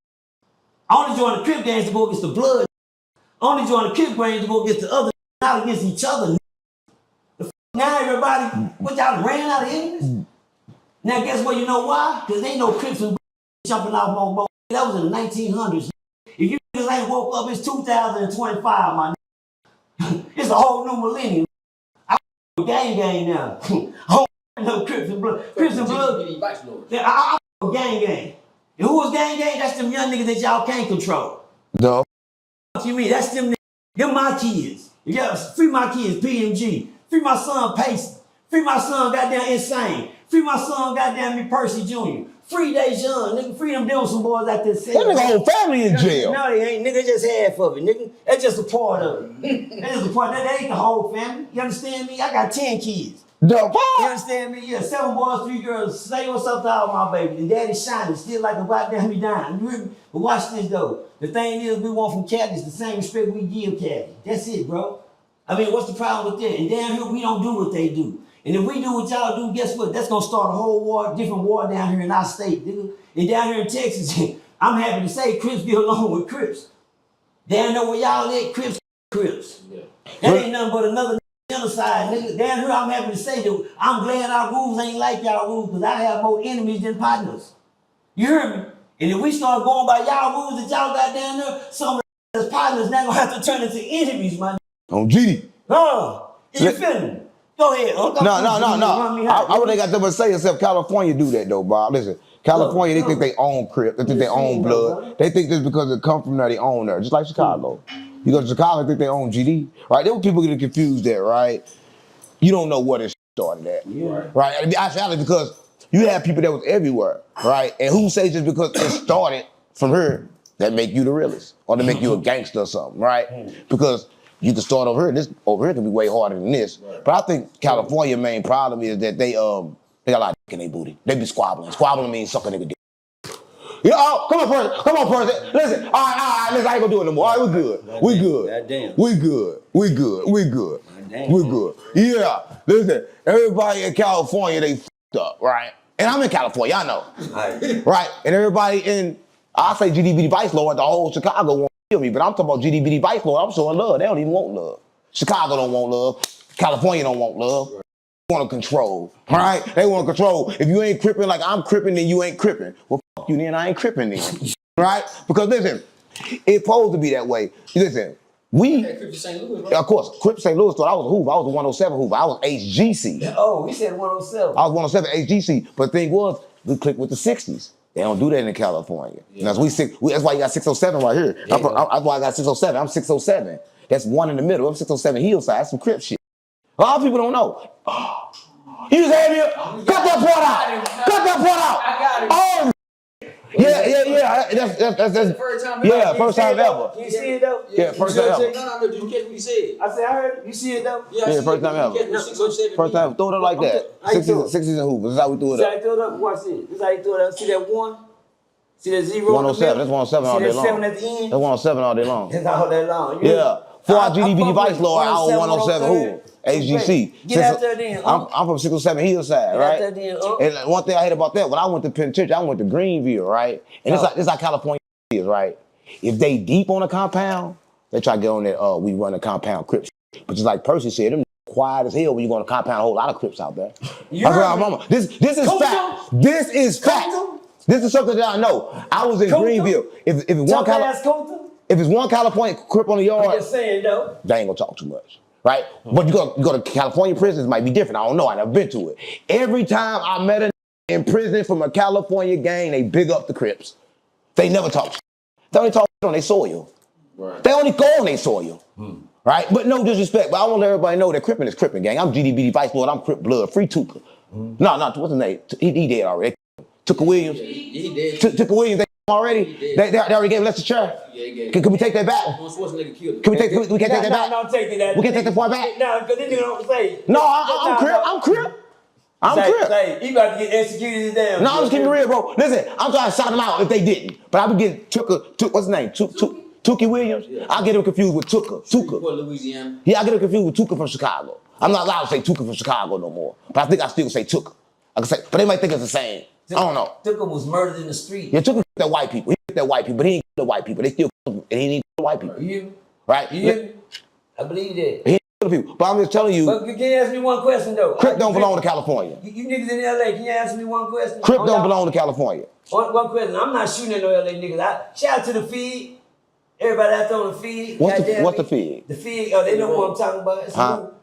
I only joined the Crip games to go against the blood. I only joined the Crip games to go against the other, not against each other. Now everybody, what y'all ran out of enemies? Now guess what? You know why? Because ain't no Crips and jumping off on both. That was in the 1900s. If you niggas ain't woke up, it's 2025, my nigga. It's a whole new millennium. I gang now. I don't no Crips and Blood. Crips and Blood. Yeah, I gang. And who was gang? That's them young niggas that y'all can't control. No. What you mean? That's them niggas. Them my kids. Yeah, free my kids, PMG. Free my son, Pacey. Free my son, goddamn Insane. Free my son, goddamn me, Percy Jr. Free Dejan, nigga. Free them some boys out there. That nigga whole family in jail. No, they ain't, nigga. Just half of it, nigga. That's just a part of it. That's just a part. That ain't the whole family. You understand me? I got 10 kids. The You fuck? understand me? Yeah, 7 boys, 3 girls. Say what's up to all my baby. The daddy shining, still like a goddamn me dying. You hear me? But watch this though. The thing is, we want from caddies the same respect we give caddies. That's it, bro. I mean, what's the problem with that? And down here, we don't do what they do. And if we do what y'all do, guess what? That's gonna start a whole war, different war down here in our state, nigga. And down here in Texas, I'm happy to say Crips get along with Crips. Down there where y'all at, Crips. Yeah. That ain't nothing but another genocide, nigga. Down here, I'm happy to say that I'm glad our rules ain't like y'all rules, because I have more enemies than partners. You hear me? And if we start going by y'all rules that y'all got down there, some of the partners now gonna have to turn into enemies, man. On GD. You feel me? Go ahead. No. I really got something to say except California do that though, Bob. Listen, California, they think they own Crip, they think they own blood. They think this because it come from there, they own there, just like Chicago. You go to Chicago, they think they own GD, right? There were people getting confused there, right? You don't know what it started at, right? And actually, because you have people that was everywhere, right? And who say just because it started from here, that make you the realest, or to make you a gangster or something, right? Because you can start over here. This over here can be way harder than this. Right. But I think California's main problem is that they got a lot of dick in their booty. They be squabbling. Squabbling means sucking nigga dick. Yeah, oh, come on, Percy. Listen, all right, listen, I ain't gonna do it no more. All right, we good. We good. Yeah, listen, everybody in California, they f***ed up, right? And I'm in California, I know. Right? And everybody in, I say GDB Vice Lord, the whole Chicago won't kill me, but I'm talking about GDB Vice Lord, I'm showing love. They don't even want love. Chicago don't want love. California don't want love. They want to control, right? They want to control. If you ain't cripping like I'm cripping, then you ain't cripping. Well, f*** you then, I ain't cripping then, right? Because listen, it's supposed to be that way. Listen, we, of course, Crip St. Louis thought I was a Hoover. I was a 107 Hoover. I was HGC. Oh, he said 107. I was 107 HGC, but the thing was, we clicked with the 60s. They don't do that in California. Yeah. That's why you got 607 right here. Yeah. That's why I got 607. I'm 607. That's one in the middle. I'm 607 Hillside. That's some Crip shit. A lot of people don't know. You just had me. Cut that part out. Cut that part out. I got it. Oh, yeah. That's first time ever. First time ever. You see it though? Yeah, first time ever. No, did you catch what he said? I said, I heard it. You see it though? Yeah, first time ever. First time, throw it up like that. 60s and Hoopers. That's how we threw it See up. how you throw it up? Watch it. This how you throw it up. See that 1? See that 0? 107. That's 107 all day long. See that 7 at the end? That's 107 all day long. That's all day long. Yeah. For our GDB Vice Lord, I was 107 Hoover. HGC. Get out there then. I'm from 607 Hillside, right? Get out there then. And one thing I hate about that, when I went to penitentiary, I went to Greenville, right? And it's like California is, right? If they deep on a compound, they try to get on that, we run a compound Crips. But just like Percy said, them quiet as hell when you go on a compound, a whole lot of Crips out there. This is fact. This is fact. This is something that I know. I was in Greenville. If it's one California Crip on the yard, I'm just saying though, they ain't gonna talk too much. Right? But you go to California prisons, might be different. I don't know. I never been to it. Every time I met a in prison from a California gang, they big up the Crips. They never talk. They only talk on their soil. Right. They only go on their soil. Right? But no disrespect. But I want to let everybody know that Crippin' is Crippin' gang. I'm GDBD Vice Lord. I'm Crip Blood. Free Tuka. No, what's his name? He dead already. Tuka Williams. He dead. Tuka Williams. Already? They already gave us the chair. Yeah, can we take that back? Can we take that back? No, take that. We can take the point back? No, because this nigga don't say. No, I'm Crip. I'm Crip. Say, he about to get executed damn. No, I'm just keeping it real, bro. Listen, I'm trying to shout them out if they didn't. But I would get what's his name? Tuki Williams? Yeah. I get him confused with Tuka. Louisiana. Yeah, I get him confused with Tuka from Chicago. I'm not allowed to say Tuka from Chicago no more. But I think I still say Tuka. I can say, but they might think it's the same. I don't know. Tuka was murdered in the street. Yeah, Tuka that white people. He that white people, but he ain't the white people. They still and he ain't the white people. You? Right? You? I believe that. He ain't the people. But I'm just telling you. But can you answer me one question though? Crip don't belong to California. You niggas in LA, can you answer me one question? Crip don't belong to California. One question. I'm not shooting at no LA niggas. Shout out to the feed. Everybody out there on the feed. What's the feed? The feed, they know what I'm talking about. Shout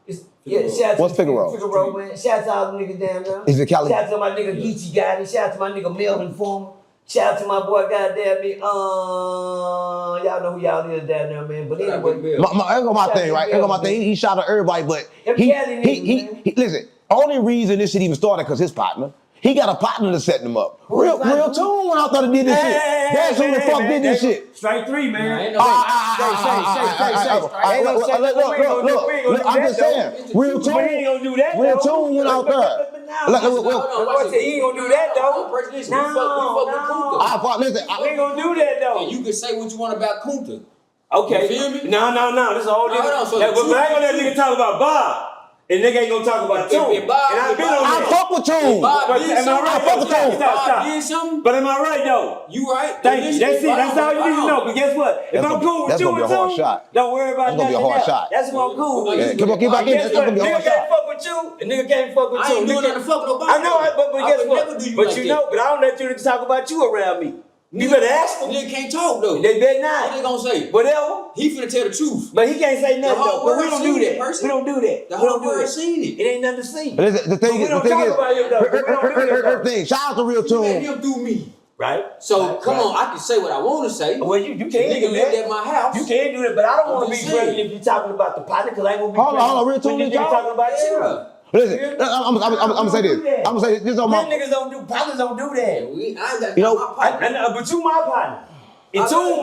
out to Figaro? Figaro, man. Shout out to all the niggas down there. Is it Cali? Shout out to my nigga Geechee Gotti. Shout out to my nigga Melvin Former. Shout out to my boy goddamn me. Y'all know who y'all is down there, man. But anyway. There go my thing, right? There go my thing. He shot at everybody, but he listen, only reason this shit even started because his partner. He got a partner to set him up. Real Tune went out there to did this shit. That's who the fuck did this shit. Strike three, man. Look, I'm just saying. Real Tune went out there. He ain't gonna do that though. Listen, we ain't gonna do that though. And you can say what you want about Kunta. Okay. You feel me? No. This is a whole different. But I ain't gonna let nigga talk about Bob. And nigga ain't gonna talk about Tune. And I fuck with Tune. Am I right? I fuck with Tune. Stop. But am I right though? You right. Thank you. That's it. That's all you need to know. But guess what? If I'm cool with you and Tune, don't worry about that. That's gonna be a hard shot. That's what I'm cool with. Come on, get back in. That's gonna be a hard shot. Nigga can't fuck with you, and nigga can't fuck with you. I ain't doing nothing to fuck with nobody. I know, but guess what? But you know, but I don't let you niggas talk about you around me. You better ask them. Nigga can't talk though. They better not. What they gonna say? Whatever. He finna tell the truth. But he can't say nothing though. But we don't do that. We don't do that. The whole world seen it. It ain't nothing to see. The thing is, shout out to Real Tune. Let him do me. Right? So come on, I can say what I want to say. Well, you can't Nigga do lived that. at my house. You can't do that, but I don't want to be saying. present if you're talking about the partner, because I ain't gonna be Hold on, Real Tune when is you're talking about you. Listen, I'm gonna say this. I'm gonna say this. This is on my. Niggas don't do partners don't do that. I ain't got You know, my partner. But you my partner. And Tune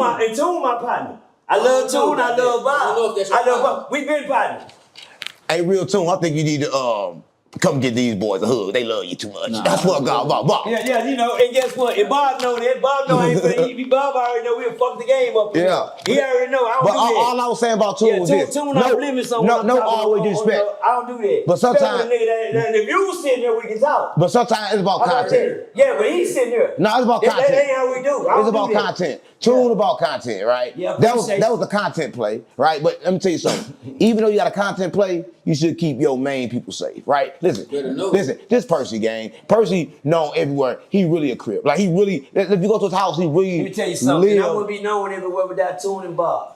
my partner. I love Tune. I love Bob. I love Bob. We been partners. Hey, Real Tune, I think you need to come get these boys a hug. They love you too much. That's what God Bob. Yeah, you know, and guess what? And Bob know that. Bob know I ain't finna eat. Bob already know we'll fuck the game up. Yeah. He already know. I don't But do that. all I was saying about Tune was this. Tune off limits on No, always disrespect. I don't do that. But sometimes, if you was sitting there, we can talk. but sometimes it's about content. Yeah, but he's sitting there. No, it's about content. That ain't how we do. It's about content. Tune about content, right? Yeah, that was a content play, right? But let me tell you something. Even though you got a content play, you should keep your main people safe, right? Listen, this Percy gang. Percy known everywhere. He really a crip. Like he really. If you go to his house, he really. Let me tell you something. I wouldn't be known everywhere without Tune and Bob.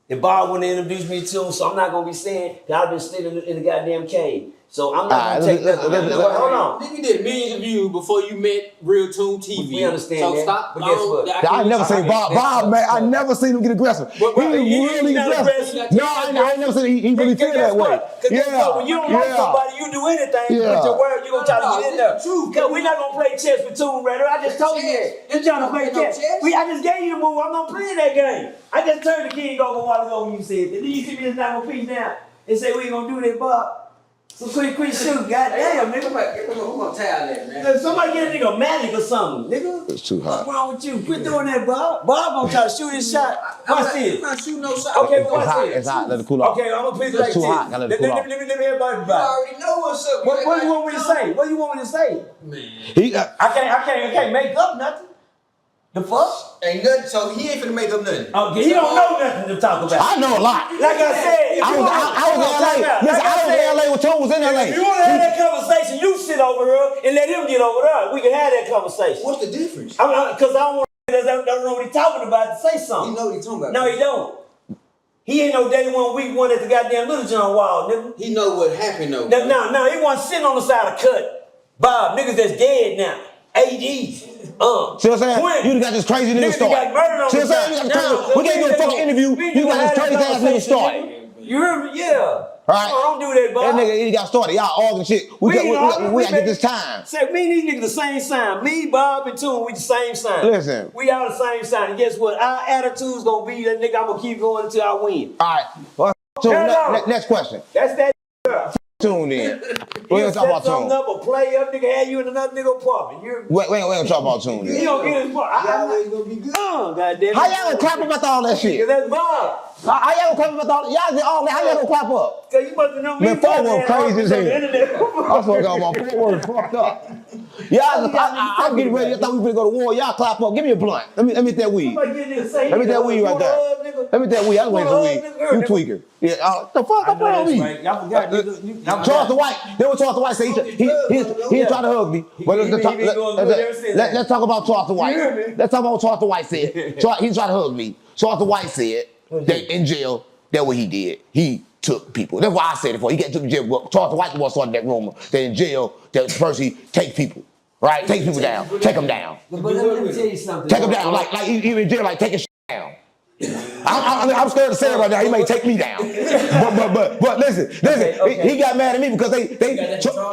And Bob wouldn't introduce me to him, so I'm not gonna be saying that I've been sitting in the goddamn cave. So I'm not gonna take that. Hold on. Nigga did millions of views before you met Real Tune TV. We understand so that. Stop. But guess what? I never seen Bob, man. I never seen him get aggressive. He really aggressive. No, I ain't never seen he really feel that way. Yeah. When you don't like somebody, you do anything with your word. You gonna try to get in there. Cause we're not gonna play chess with Tomb Raider. I just told you that. You're trying to play chess. I just gave you the move. I'm not playing that game. I just turned the king over a while ago when you said that. Then you see me just not gonna piece down and say we ain't gonna do that, Bob. So quick shoot, goddamn, nigga. Who gonna tell that, man? Somebody get a nigga magic or something, nigga. It's too hot. What's wrong with you? Quit doing that, Bob. Bob gonna try to shoot his shot. Watch this. I'm not shooting no shot. Okay, It's hot. It's hot. Let it cool off. Okay, I'm gonna put it like It's too this. hot. Let it cool off. Let me everybody You already know what's up. What do you want me to say? What do you want me to say? Man. I can't make up nothing. The fuck? Ain't nothing. So he ain't finna make up nothing. Okay, he don't know nothing to talk about. I know a lot. Like I said, I was in LA. Listen, I was in LA when Tune was in LA. If you want to have that conversation, you sit over here and let him get over there. We can have that conversation. What's the difference? Because I don't want to don't know what he's talking about to say something. You know what he's talking about. No, he don't. He ain't no day one week one at the goddamn Little John wall, nigga. He know what happened though. No, he wasn't sitting on the side of Cut. Bob, niggas that's dead now. AD. See what I'm saying? You got this crazy nigga start. Got murdered on See what I'm saying? We gave you a fucking interview. You got this crazy ass nigga start. You heard me? Yeah. Right? Don't do that, Bob. That nigga, he got started. Y'all arguing shit. We gotta get this time. Say, me and these niggas the same sign. Me, Bob, and Tune, we the same sign. Listen. We all the same sign. And guess what? Our attitude's gonna be that nigga, I'm gonna keep going until I win. All right. Well, Tune, next question. That's that girl. Tune in. We're gonna talk about Tune. Up or play up, nigga, had you in another nigga apartment. We ain't gonna talk about Tune He in. don't get his part. Y'all ain't gonna be good. Goddamn. How y'all gonna clap about all that shit? That's Bob. How y'all gonna clap about all that? Y'all did all that. How y'all gonna clap up? Cause you must have known me. Man, Fort Worth crazy as hell. I swear to God, my Fort Worth fucked up. Y'all, I'm getting ready. I thought we were gonna go to war. Y'all clap up. Give me a blunt. Let me hit that weed. Let me hit that weed right there. Let me tell you, I was waiting for weed. You tweaker. Yeah, the fuck, I'm playing with me. Right. Y'all forgot, nigga. Charles White. Then what Charles White say? He tried to hug me. But let's talk about Charles White. Let's talk about what Charles White said. He tried to hug me. Charles White said that in jail, that's what he did. He took people. That's why I said it before. He got took to jail. Well, Charles White was started that rumor that in jail, that Percy take people. Right? Take people down. Take them down. But let me tell you something. Take them down. Like he in jail, like take his down. I'm scared to say it right now. He may take me down. But listen. He got mad at me because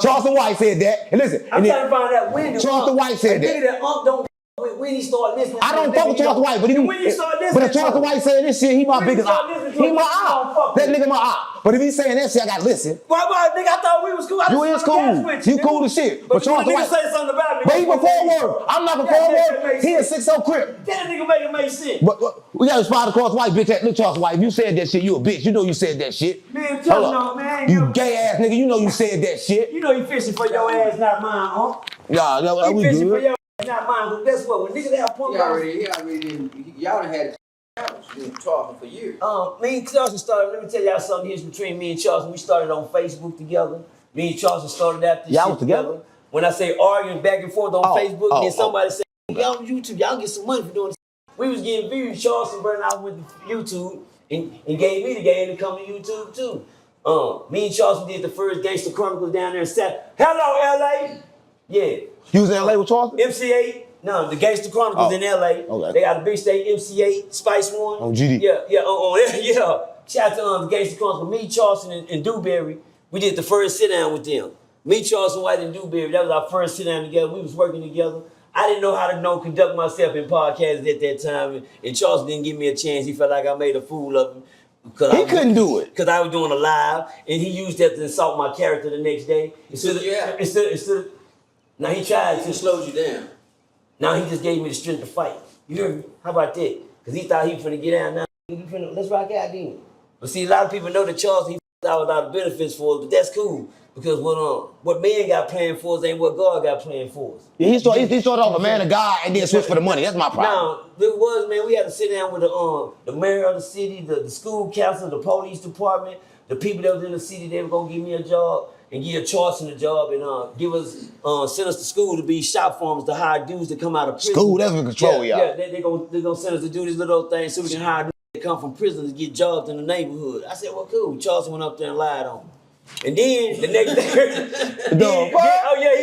Charleston White said that. And listen. I'm trying to find out when Charleston White said that. When he started listening. I don't fuck with Charleston White, but when you start listening. But if Charleston White saying this shit, he my biggest op. He my op. That nigga my op. But if he's saying that shit, I gotta listen. Why, nigga? I thought we was cool. You is cool. You cool as shit. But Charleston White say something about me. But he before word. I'm not before word. He a 6-0 crip. That nigga make sense. But we gotta respond to Charleston White, bitch. Look, Charleston White, if you said that shit, you a bitch. You know you said that shit. Man, tell on, man. You gay ass nigga, you know you said that shit. You know you fishing for your ass, not mine, huh? Nah, we fishing for good. your ass, not mine. But guess what? When niggas have punk Y'all done had talking for years. Me and Charleston started, let me tell y'all something here between me and Charleston. We started on Facebook together. Me and Charleston started after y'all was together? When I say arguing back and forth on Facebook, then somebody said, y'all on YouTube, y'all get some money for doing this. We was getting views. Charleston burned out with YouTube and gave me the game to come to YouTube too. Me and Charleston did the first Gangsta Chronicles down there and said, hello, LA. Yeah. You was in LA with Charleston? MC8. No, the Gangsta Chronicles in LA. Okay. They got a big state, MC8, Spice One. On GD. Yeah. Shout out to the Gangsta Chronicles. Me, Charleston, and Dewberry, we did the first sit-down with them. Me, Charleston White, and Dewberry, that was our first sit-down together. We was working together. I didn't know how to conduct myself in podcasts at that time, and Charleston didn't give me a chance. He felt like I made a fool of him. He couldn't do it. Because I was doing a live, and he used that to insult my character the next day. Now he tried to slow you down. Now he just gave me the strength to fight. You hear me? How about that? Because he thought he was finna get down now. Let's rock out then. But see, a lot of people know that Charles, he out with a lot of benefits for us, but that's cool. Because what man got planned for us ain't what God got planned for us. Yeah, he started off a man of God and then switched for the money. That's my problem. Now, it was, man, we had to sit down with the mayor of the city, the school council, the police department, the people that was in the city. They were going to give me a job and give Charleston a job and send us to school to be shop farmers to hire dudes to come out of prison. School, that's what control y'all. Yeah, they're gonna send us to do these little things so we can hire dudes that come from prison to get jobs in the neighborhood. I said, well, cool. Charleston went up there and lied on me. And then the next day,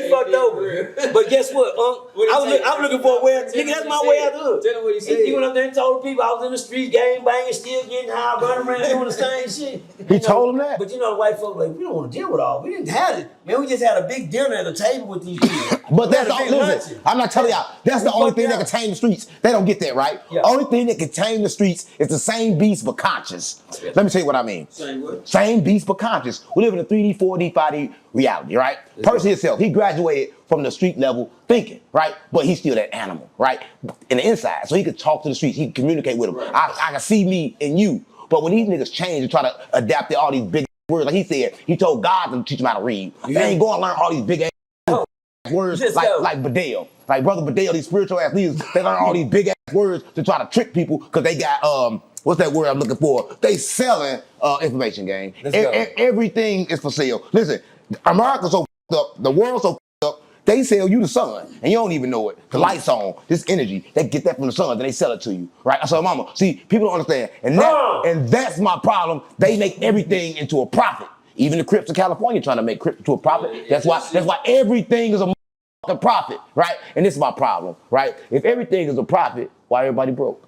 he fucked over. But guess what? I was looking for a way out. Nigga, that's my way out of it. Tell him what he said. He went up there and told the people I was in the streets, gang banging, still getting high, running around doing the same shit. He told him that? But you know, the white folks like, we don't want to deal with all. We didn't have it. Man, we just had a big dinner at a table with these people. But that's the listen, I'm not telling y'all, that's the only thing that can tame the streets. They don't get that, right? Yeah. Only thing that can tame the streets is the same beast but conscious. Let me tell you what I mean. Same what? Same beast but conscious. We live in a 3D, 4D, 5D reality, right? Percy himself, he graduated from the street level thinking, right? But he's still that animal, right? In the inside. So he could talk to the streets, he could communicate with them. Right. I can see me in you. But when these niggas change and try to adapt to all these big words, like he said, he told God to teach them how to read. They ain't going to learn all these big ass words like Bedell. Like Brother Bedell, these spiritual ass leaders, they learn all these big ass words to try to trick people because they got, what's that word I'm looking for? They selling information, gang. Everything is for sale. Listen, America's so up, the world's so up, they sell you the sun, and you don't even know it. The lights on, this energy, they get that from the sun, then they sell it to you, right? I said, mama, see, people don't understand, and that's my problem. They make everything into a profit. Even the Crips of California trying to make Crips into a profit. That's why everything is a profit, right? And this is my problem, right? If everything is a profit, why everybody broke?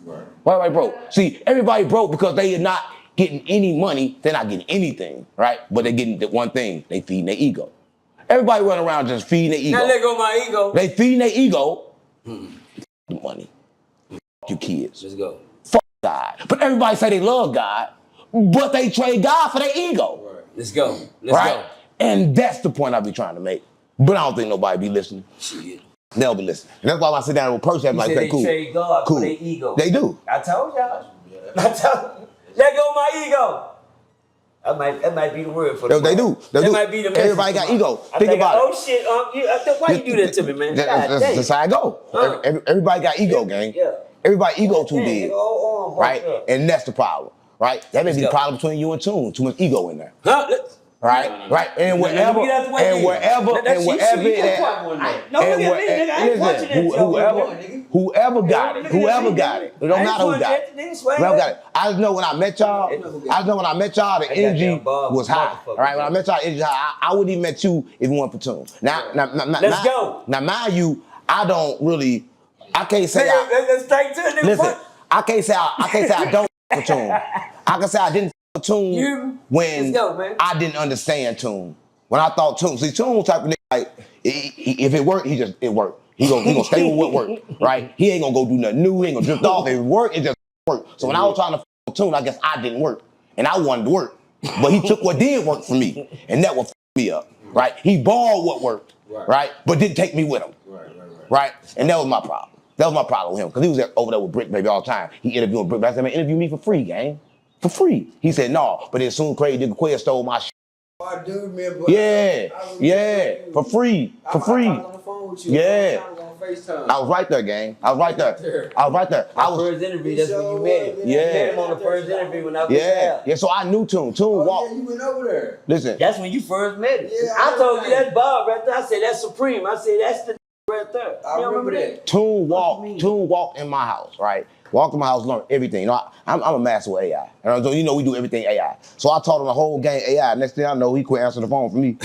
Right. Why everybody broke? See, everybody broke because they are not getting any money. They're not getting anything, right? But they're getting the one thing. They feeding their ego. Everybody running around just feeding their ego. Now let go of my ego. They feeding their ego. The money. You kids. Let's go. Fuck God. But everybody say they love God, but they trade God for their ego. Right. Let's go. Let's go. And that's the point I be trying to make. But I don't think nobody be listening. Shit. They'll be listening. And that's why I sit down with a person, I'm like, they cool. trade God for their ego. They do. I told y'all. Let go of my ego. That might be the word for them. They do. That might be the message. Everybody got ego. Think about it. Oh shit, why you do that to me, man? That's how I go. Everybody got ego, gang. Yeah. Everybody ego too Damn, big, nigga, whole arm right? fucked up. And that's the problem, right? That may Let's be the go. problem between you and Tune. Too much ego in there, Huh? Let's- right? No. Right? And Let me wherever, get out the way and then. wherever, That's and you, wherever you it can at. pop one there. Don't look at me, nigga. I ain't punching at you. Whoever got it, whoever got it. It don't matter who got it. Whoever got it. I just know when I met y'all, the energy was high. All right, when I met y'all, the energy high. I wouldn't even met you if you weren't for Tune. Let's go. Now, mind you, I can't say Let's straight to it, nigga. listen, I can't say I don't for Tune. I can say I didn't for Tune when Let's go, man. I didn't understand Tune. When I thought Tune, Tune type of nigga, like, if it worked, it worked. He gonna stay with what worked, right? He ain't gonna go do nothing new. He ain't gonna drift off. If it worked, it just worked. So when I was trying to f Tune, I guess I didn't work. And I wanted to work. But he took what did work for me. And that would f me up, right? He borrowed what worked, right? But didn't take me with him, right? And that was my problem. That was my problem with him. Because he was over there with Brick Baby all the time. He interviewing Brick Baby. I said, man, interview me for free, gang. For free. He said, no. But then soon Crazy Nigga Quez stole my shit. I do remember. Yeah, for free. I was on the phone with you. Yeah. I was on FaceTime. I was right there, gang. I was right there. First interview, that's when you met him. Yeah. You met him on the first interview when I was there. Yeah, so I knew Tune. Tune walked. Yeah, you went over there. Listen. That's when you first met him. Yeah, I told you that's Bob right there. I said that's Supreme. I said that's the right there. I remember that. Tune walked in my house, right? Walked in my house, learned everything. You know, I'm a master with AI. And so, you know, we do everything AI. So I taught him the whole game AI. Next thing I know, he quit answering the phone for me.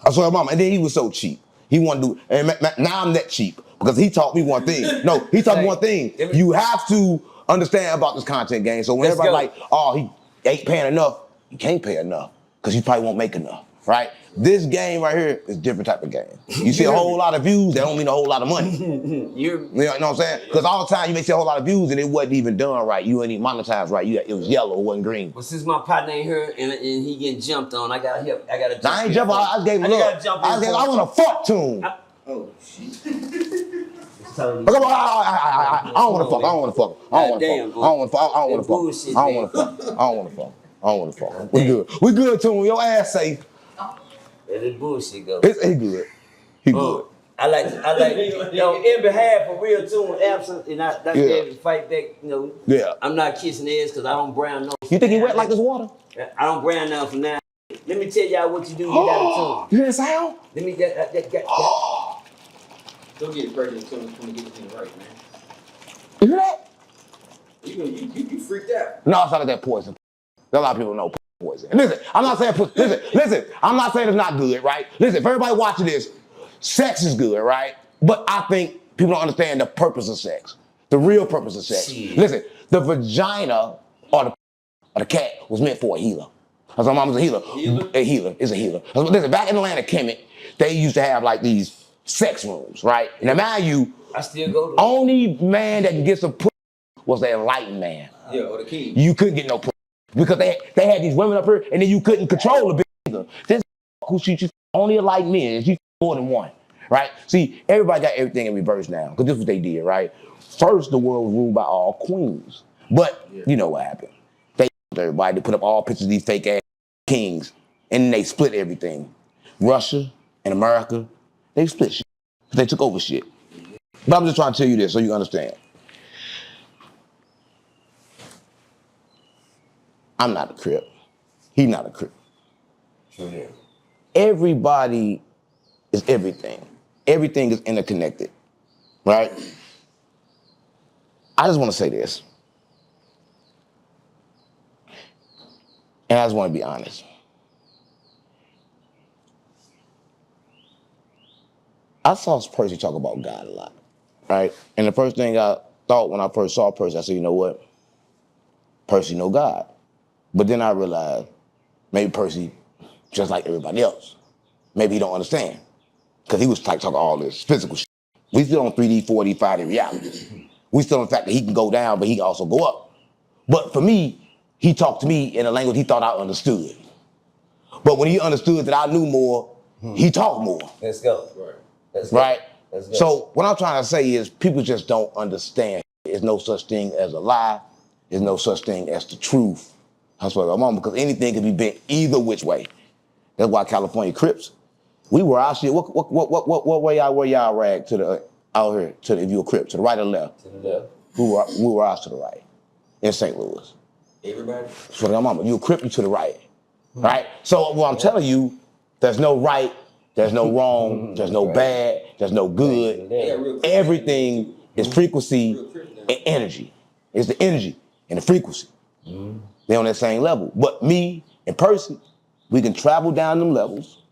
I saw mama, and then he was so cheap. He wanted to do, and now I'm that cheap because he taught me one thing. No, he taught me one thing. You have to understand about this content game. So when everybody's like, oh, he ain't paying enough, he can't pay enough because he probably won't make enough, right? This game right here is a different type of game. You see a whole lot of views, that don't mean a whole lot of money. You know what I'm saying? Because all the time you may see a whole lot of views and it wasn't even done right. You ain't even monetized right. It was yellow, it wasn't green. Well, since my partner ain't here and he getting jumped on, I gotta jump. I ain't jumping. I gave him look. I want to fuck Tune. Oh, shit. I don't want to fuck. We good, Tune. Your ass safe. Let this bullshit go. He good. He good. I like, in behalf of real Tune absent, and I to fight back, you know. Yeah. I'm not kissing ass because I don't brown no. You think he wet like this water? I don't brown now from now. Let me tell y'all what you do to get out of Tune. You hear the sound? Let me get. Don't get pregnant until it's going to get this thing right, man. You hear that? You freaked out. No, it's not like that poison. A lot of people know poison. Listen, I'm not saying listen, I'm not saying it's not good, right? Listen, if everybody watching this, sex is good, right? But I think people don't understand the purpose of sex. The real purpose of sex. Shit. Listen, the vagina or the cat was meant for a healer. That's my mama's a healer. A healer is a healer. Listen, back in Atlanta, Kemet, they used to have like these sex rooms, right? Now, mind you, I still go to only man that can get some pussy was the enlightened man. Yeah, or the king. You couldn't get no pussy because they had these women up here and then you couldn't control the bitch. This who she only enlightened men, she more than one, right? See, everybody got everything in reverse now because this is what they did, right? First, the world was ruled by all queens, but you know what happened? They everybody to put up all pictures of these fake ass kings and then they split everything. Russia and America, they split shit. They took over shit. But I'm just trying to tell you this so you understand. I'm not a crip. He's not a crip. Sure. Everybody is everything. Everything is interconnected, right? I just want to say this. And I just want to be honest. I saw Percy talk about God a lot, right? And the first thing I thought when I first saw Percy, I said, you know what? Percy know God. But then I realized maybe Percy, just like everybody else, maybe he don't understand. Because he was like talking all this physical shit. We still on 3D, 4D, 5D reality. We still on the fact that he can go down, but he can also go up. But for me, he talked to me in a language he thought I understood. But when he understood that I knew more, he talked more. Let's go. Right? So what I'm trying to say is people just don't understand. There's no such thing as a lie. There's no such thing as the truth. That's what I'm on, because anything can be bent either which way. That's why California Crips, we were out shit. What way y'all rag to the out here to the, if you a Crip, to the right or left? To the left. we were out to the right in St. Louis. Everybody? So your mama, you a crip, you to the right. Right? So what I'm telling you, there's no right, there's no wrong, there's no bad, there's no good. Everything is frequency and energy. It's the energy and the frequency. They're on that same level. But me and Percy, we can travel down them levels.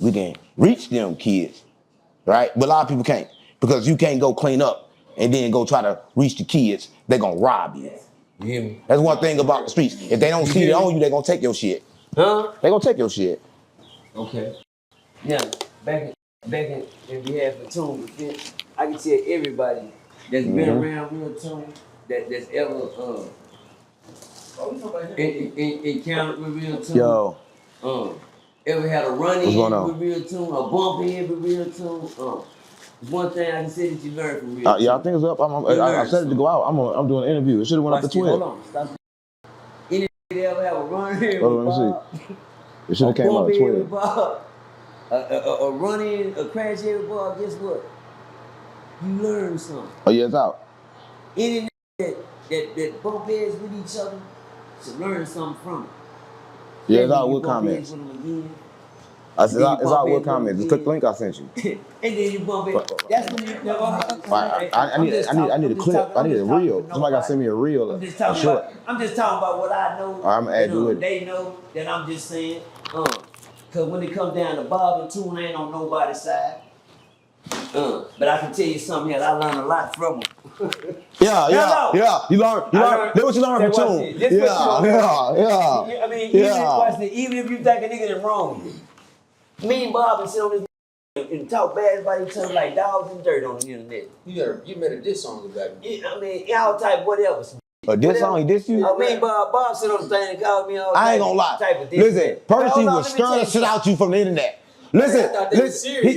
We can reach them kids, right? But a lot of people can't because you can't go clean up and then go try to reach the kids. They're gonna rob you. You hear me? That's one thing about the streets. If they don't see it on you, they're gonna take your shit. Huh? They gonna take your shit. Okay. Now, back in behalf of Tune Defense, I can tell everybody that's been around Real Tune, that's ever encountered with Real Tune. Yo. Ever had a run-in What's going on? with Real Tune, a bump head with Real Tune. There's one thing I can say that you learned from Real Tune. Yeah, I think it's up. I said it to go out. I'm doing an interview. It should have went up to 12. Hold on, stop. Any ever have a run-in Hold with on, let me Bob? see. It should have came out at 12. Bob, a run-in, a crash head with Bob, guess what? You learn something. Oh yeah, it's out. Any that bump heads with each other should learn something from it. Yeah, it's Then out you with bump comments. heads with them again, It's then you out bump with heads comments. with Just them click the link I sent you. and then you bump it. That's when you. I need a clip. I need a reel. Somebody gotta send me a reel. I'm just talking about what I know. I'm gonna add you with it. They know that I'm just saying. Cause when it comes down to Bob and Tune, I ain't on nobody's side. But I can tell you something else. I learned a lot from them. Yeah. You learn. That's what you learn from Tune. Yeah. I mean, even if you think a nigga is wrong, me and Bob and sit on this and talk bad about each other like dogs and dirt on the internet. You made a diss song about me. I mean, all type whatever. A diss song? He dissed you? I mean, Bob sit on the thing and called me all I ain't gonna lie. type of diss. Listen, Percy will stir the shit out you from the internet. Listen,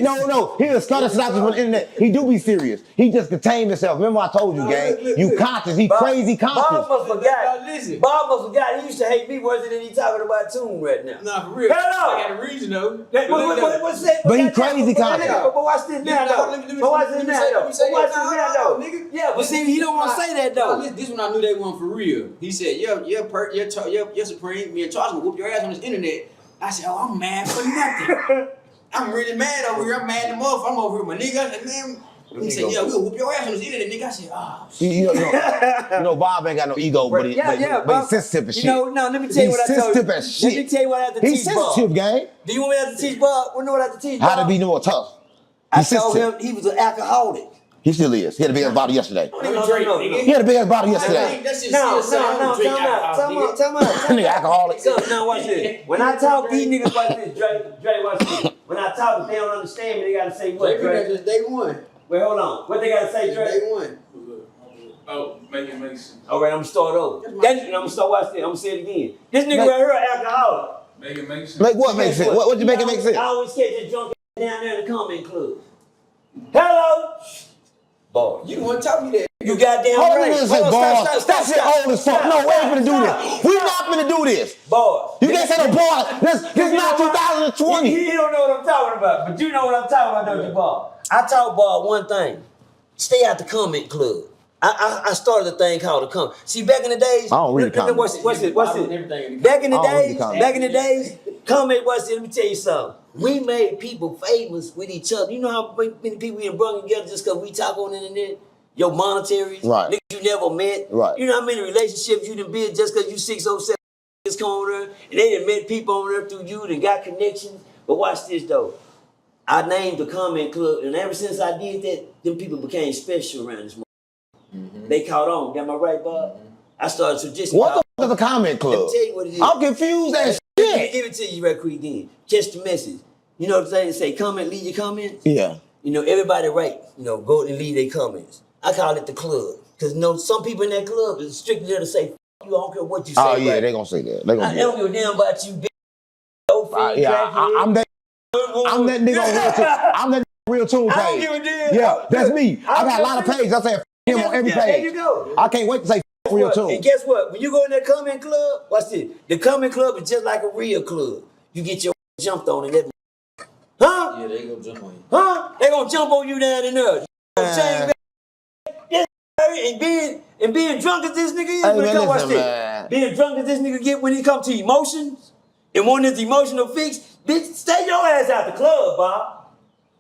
no, he'll start us out from the internet. He do be serious. He just contained himself. Remember I told you, gang, you conscious. He crazy conscious. Bob must forgot. Bob must forgot. He used to hate me worse than he talking about Tune right now. Nah, for real. Hello. I got a reason though. What's that? But he crazy conscious. But watch this now though. Watch this now though. Yeah, but see, he don't want to say that though. This one I knew they weren't for real. He said, "You're Supreme. Me and Charles will whoop your ass on this internet." I said, "Oh, I'm mad for nothing. I'm really mad over here. I'm mad at the motherfucker. I'm over here with my nigga." I said, "Man." He said, "Yeah, we'll whoop your ass on this internet, nigga." I said, "Oh, shit." You know, Bob ain't got no ego, but he's sensitive as shit. Let me tell you what I told you. He's sensitive as shit. Let me tell you what I have to teach He's Bob. sensitive, gang. Do you want me to have to teach Bob? What do I have to teach Bob? How to be more tough. I told him he was an alcoholic. He still is. He had a big ass bottle yesterday. No. He had a big ass bottle yesterday. No, tell me. Nigga alcoholic. Now watch this. When I talk, these niggas watch this. Dre, watch this. When I talk, if they don't understand me, they gotta say what, Dre? Just day one. Wait, hold on. What they gotta say, Dre? Day one. Oh, make it make sense. All right, I'm gonna start over. I'm gonna start watching this. I'm gonna say it again. This nigga right here, alcoholic. Make it make sense. Make what make sense? What you make it make sense? I always catch a drunk down there in the comment club. Hello. Boy, You the one taught me that. you goddamn Hold on, right. say, boss. That shit old as fuck. No, we ain't finna do this. We not finna do this. Boy. You can't say no boy. This not 2020. He don't know what I'm talking about, but you know what I'm talking about, don't you, Bob? I taught Bob one thing. Stay out the comment club. I started a thing called the comment. See, back in the days. I don't read the comments. What's it? Back in the days, comment, what's it? Let me tell you something. We made people famous with each other. You know how many people we done brought together just because we talk on the internet? Your monetaries, right? Niggas you never met, right? You know how many relationships you done built just because you 607 niggas come on there, and they done met people on there through you and got connections. But watch this though. I named the comment club, and ever since I did that, them people became special around this. They caught on. Am I right, Bob? I started to just. What the fuck is a comment club? Let me tell you what it is. I'm confused as Let me shit. give it to you right quick then. Catch the message. You know what I'm saying? They say comment, leave your comments. Yeah. You know, everybody write, go and leave their comments. I call it the club. Because some people in that club is strictly there to say, you, I don't care what you say. Oh yeah, right? they gonna say that. I don't give a damn about you, bitch. I'm that nigga on real tune. I'm that real tune page. I don't give a damn. Yeah, that's me. I got a lot of pages. I say him on every page. There you go. I can't wait to say real tune. And guess what? When you go in that comment club, watch this. The comment club is just like a real club. You get your jumped on in that. Huh? Yeah, they gonna jump on you. Huh? They gonna jump on you down in there. This and being drunk as this nigga is, Hey, when man, it come, watch listen, this. man. Being drunk as this nigga get when it comes to emotions and wanting his emotional fix, bitch, stay your ass out the club, Bob.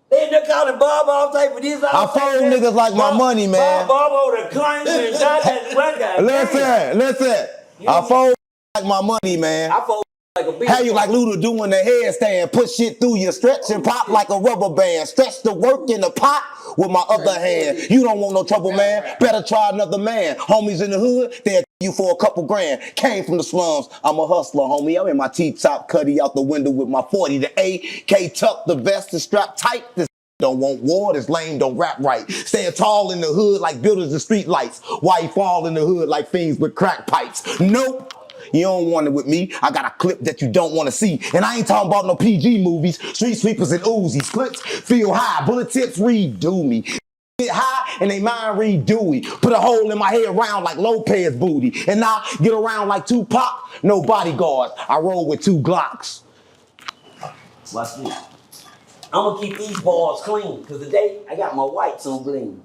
They in there calling Bob all type of this. I fold niggas like my money, man. Bob over the clients and not that black guy. Listen. I fold like my money, man. I fold like a bitch. How you like Luda doing the headstand? Put shit through you, stretch and pop like a rubber band. Stretch the work in the pot with my other hand. You don't want no trouble, man. Better try another man. Homies in the hood, they'll you for a couple grand. Came from the slums. I'm a hustler, homie. I'm in my T-top cutty out the window with my 40. The AK tucked, the vest is strapped tight. This don't want war, this lame don't rap right. Staying tall in the hood like builders and street lights. Why you fall in the hood like fiends with crack pipes? Nope. You don't want it with me. I got a clip that you don't want to see. And I ain't talking about no PG movies. Street sweepers and Uzis. Clips feel high. Bullet tips redo me. Get high and they mind read Dewey. Put a hole in my head round like Lopez booty. And now get around like Tupac. No bodyguards. I roll with 2 Glocks. Watch this. I'm gonna keep these balls clean, cause today I got my whites on bling.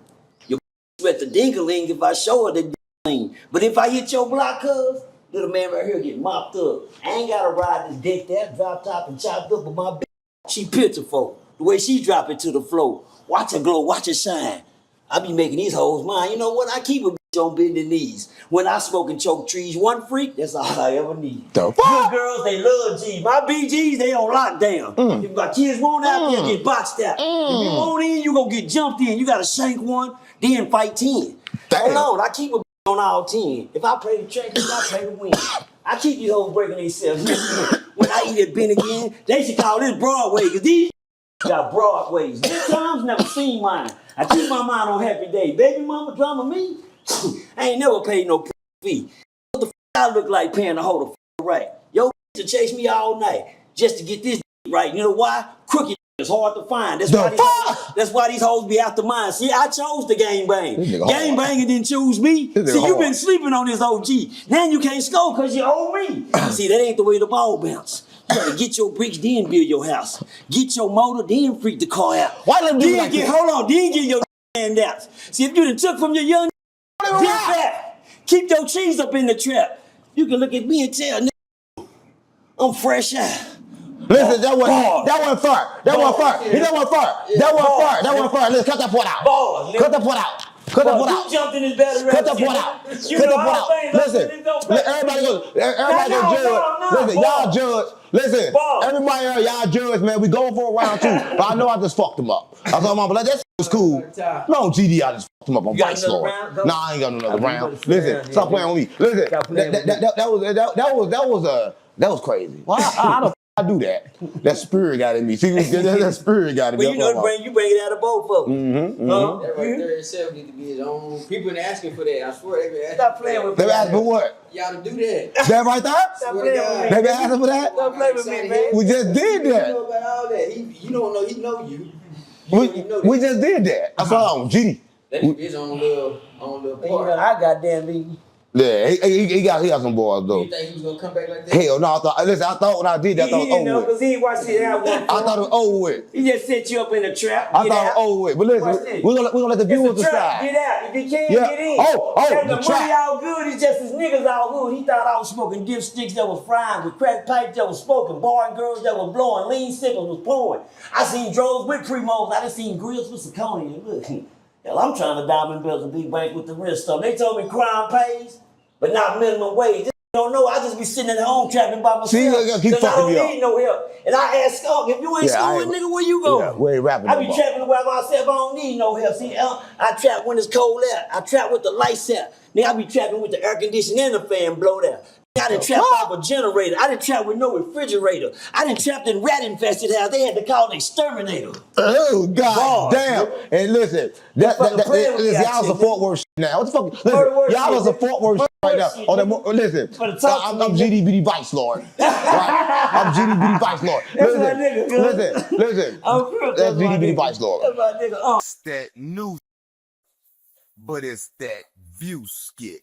Your sweat the dingaling if I show her the clean. But if I hit your block, cuz, little man right here get mopped up. I ain't gotta ride this dick that drop top and chopped up, but my bitch, she pitiful. The way she drop it to the floor. Watch her glow, watch her shine. I be making these hoes mine. You know what? I keep a bitch on bending knees. When I smoke and choke trees, one freak, that's all I ever need. The Good fuck? girls, they love G. My BGs, they on lockdown. If my kids want out, they'll get boxed out. If you want in, you gonna get jumped in. You gotta shank one, then fight 10. Damn. Hold on, I keep a bitch on all 10. If I play the track, I play the win. I keep these hoes breaking themselves. When I eat at Ben again, they should call this Broadway, cause these got Broadways. Good times, never seen mine. I keep my mind on happy day. Baby mama drama me. I ain't never paid no fee. What the f I look like paying to hold the right? Yo to chase me all night just to get this right. You know why? Crooked is hard to find. That's why these hoes be after mine. See, I chose the gang bang. Gang banging didn't choose me. See, you been sleeping on this OG. Now you can't score because you owe me. See, that ain't the way the ball bounce. You gotta get your bricks, then build your house. Get your motor, then freak the car out. Why let them do like that? Hold on, then get your handouts. See, if you done took from your young dip back, keep your cheese up in the trap. You can look at me and tell, nigga, I'm fresh out. Listen, that wasn't fair. That wasn't fair. That wasn't fair. Listen, cut that part out. Cut that part out. Cut that part out. You jumped in his battery. Cut that part out. Cut that part out. Listen, everybody go judge. Listen, y'all judge. Listen, everybody else, y'all judge, man. We going for a round 2. But I know I just fucked him up. I thought, but that was cool. No, GD, I just fucked him up on Vice Lord. Nah, I ain't got another round. Listen, stop playing with me. Listen, that was crazy. Why? How the f I do that? That spirit got in me. See, that spirit got in me. Well, you know, you bring it out of both of them. That right there itself need to be his own. People been asking for that. I swear they been asking. Stop playing with me. They asking for what? Y'all to do that. That right there? Stop playing with me. They been asking for that? Stop playing with me, man. We just did You that. know about all that. You don't know. He know you. We just did that. That's all. GD. That be his own little part. I goddamn me. Yeah, he got some balls though. You think he was gonna come back like that? Hell no, I thought when I did that, I thought it was over with. Because he ain't watched it out. I thought it was over with. He just set you up in a trap. I thought it was over with. But listen, we're gonna let the viewers decide. Get out. If you can, Yeah. get in. The The trap. money all good. It's just his niggas all good. He thought I was smoking dipsticks that was frying with crack pipes that was smoking, barring girls that was blowing, lean sippers was pouring. I seen droves with primos. I done seen grills with zirconia. Look, hell, I'm trying to diamond bills and big bank with the wrist stuff. They told me crime pays, but not minimum wage. This don't know. I just be sitting at home trapping by myself. See, you gotta keep Cause I fucking don't me up. need no help. And I ask Skunk, if you ain't schooling, nigga, where you going? Yeah, we ain't rapping I no be more. trapping by myself. I don't need no help. See, I trap when it's cold out. I trap with the lights out. Nigga, I be trapping with the air conditioning and the fan blowed out. I done trapped off a generator. I done trapped with no refrigerator. I done trapped in rat-infested house. They had to call the exterminator. Oh, God damn. And listen, y'all some Fort Worth shit now. What the fuck? Listen, y'all some Fort Worth shit right now. Listen, I'm GDBD Vice Lord. Right? I'm GDBD Vice Lord. Listen. That's GDBD Vice Lord. That's my nigga. It's that new, but it's that view skit.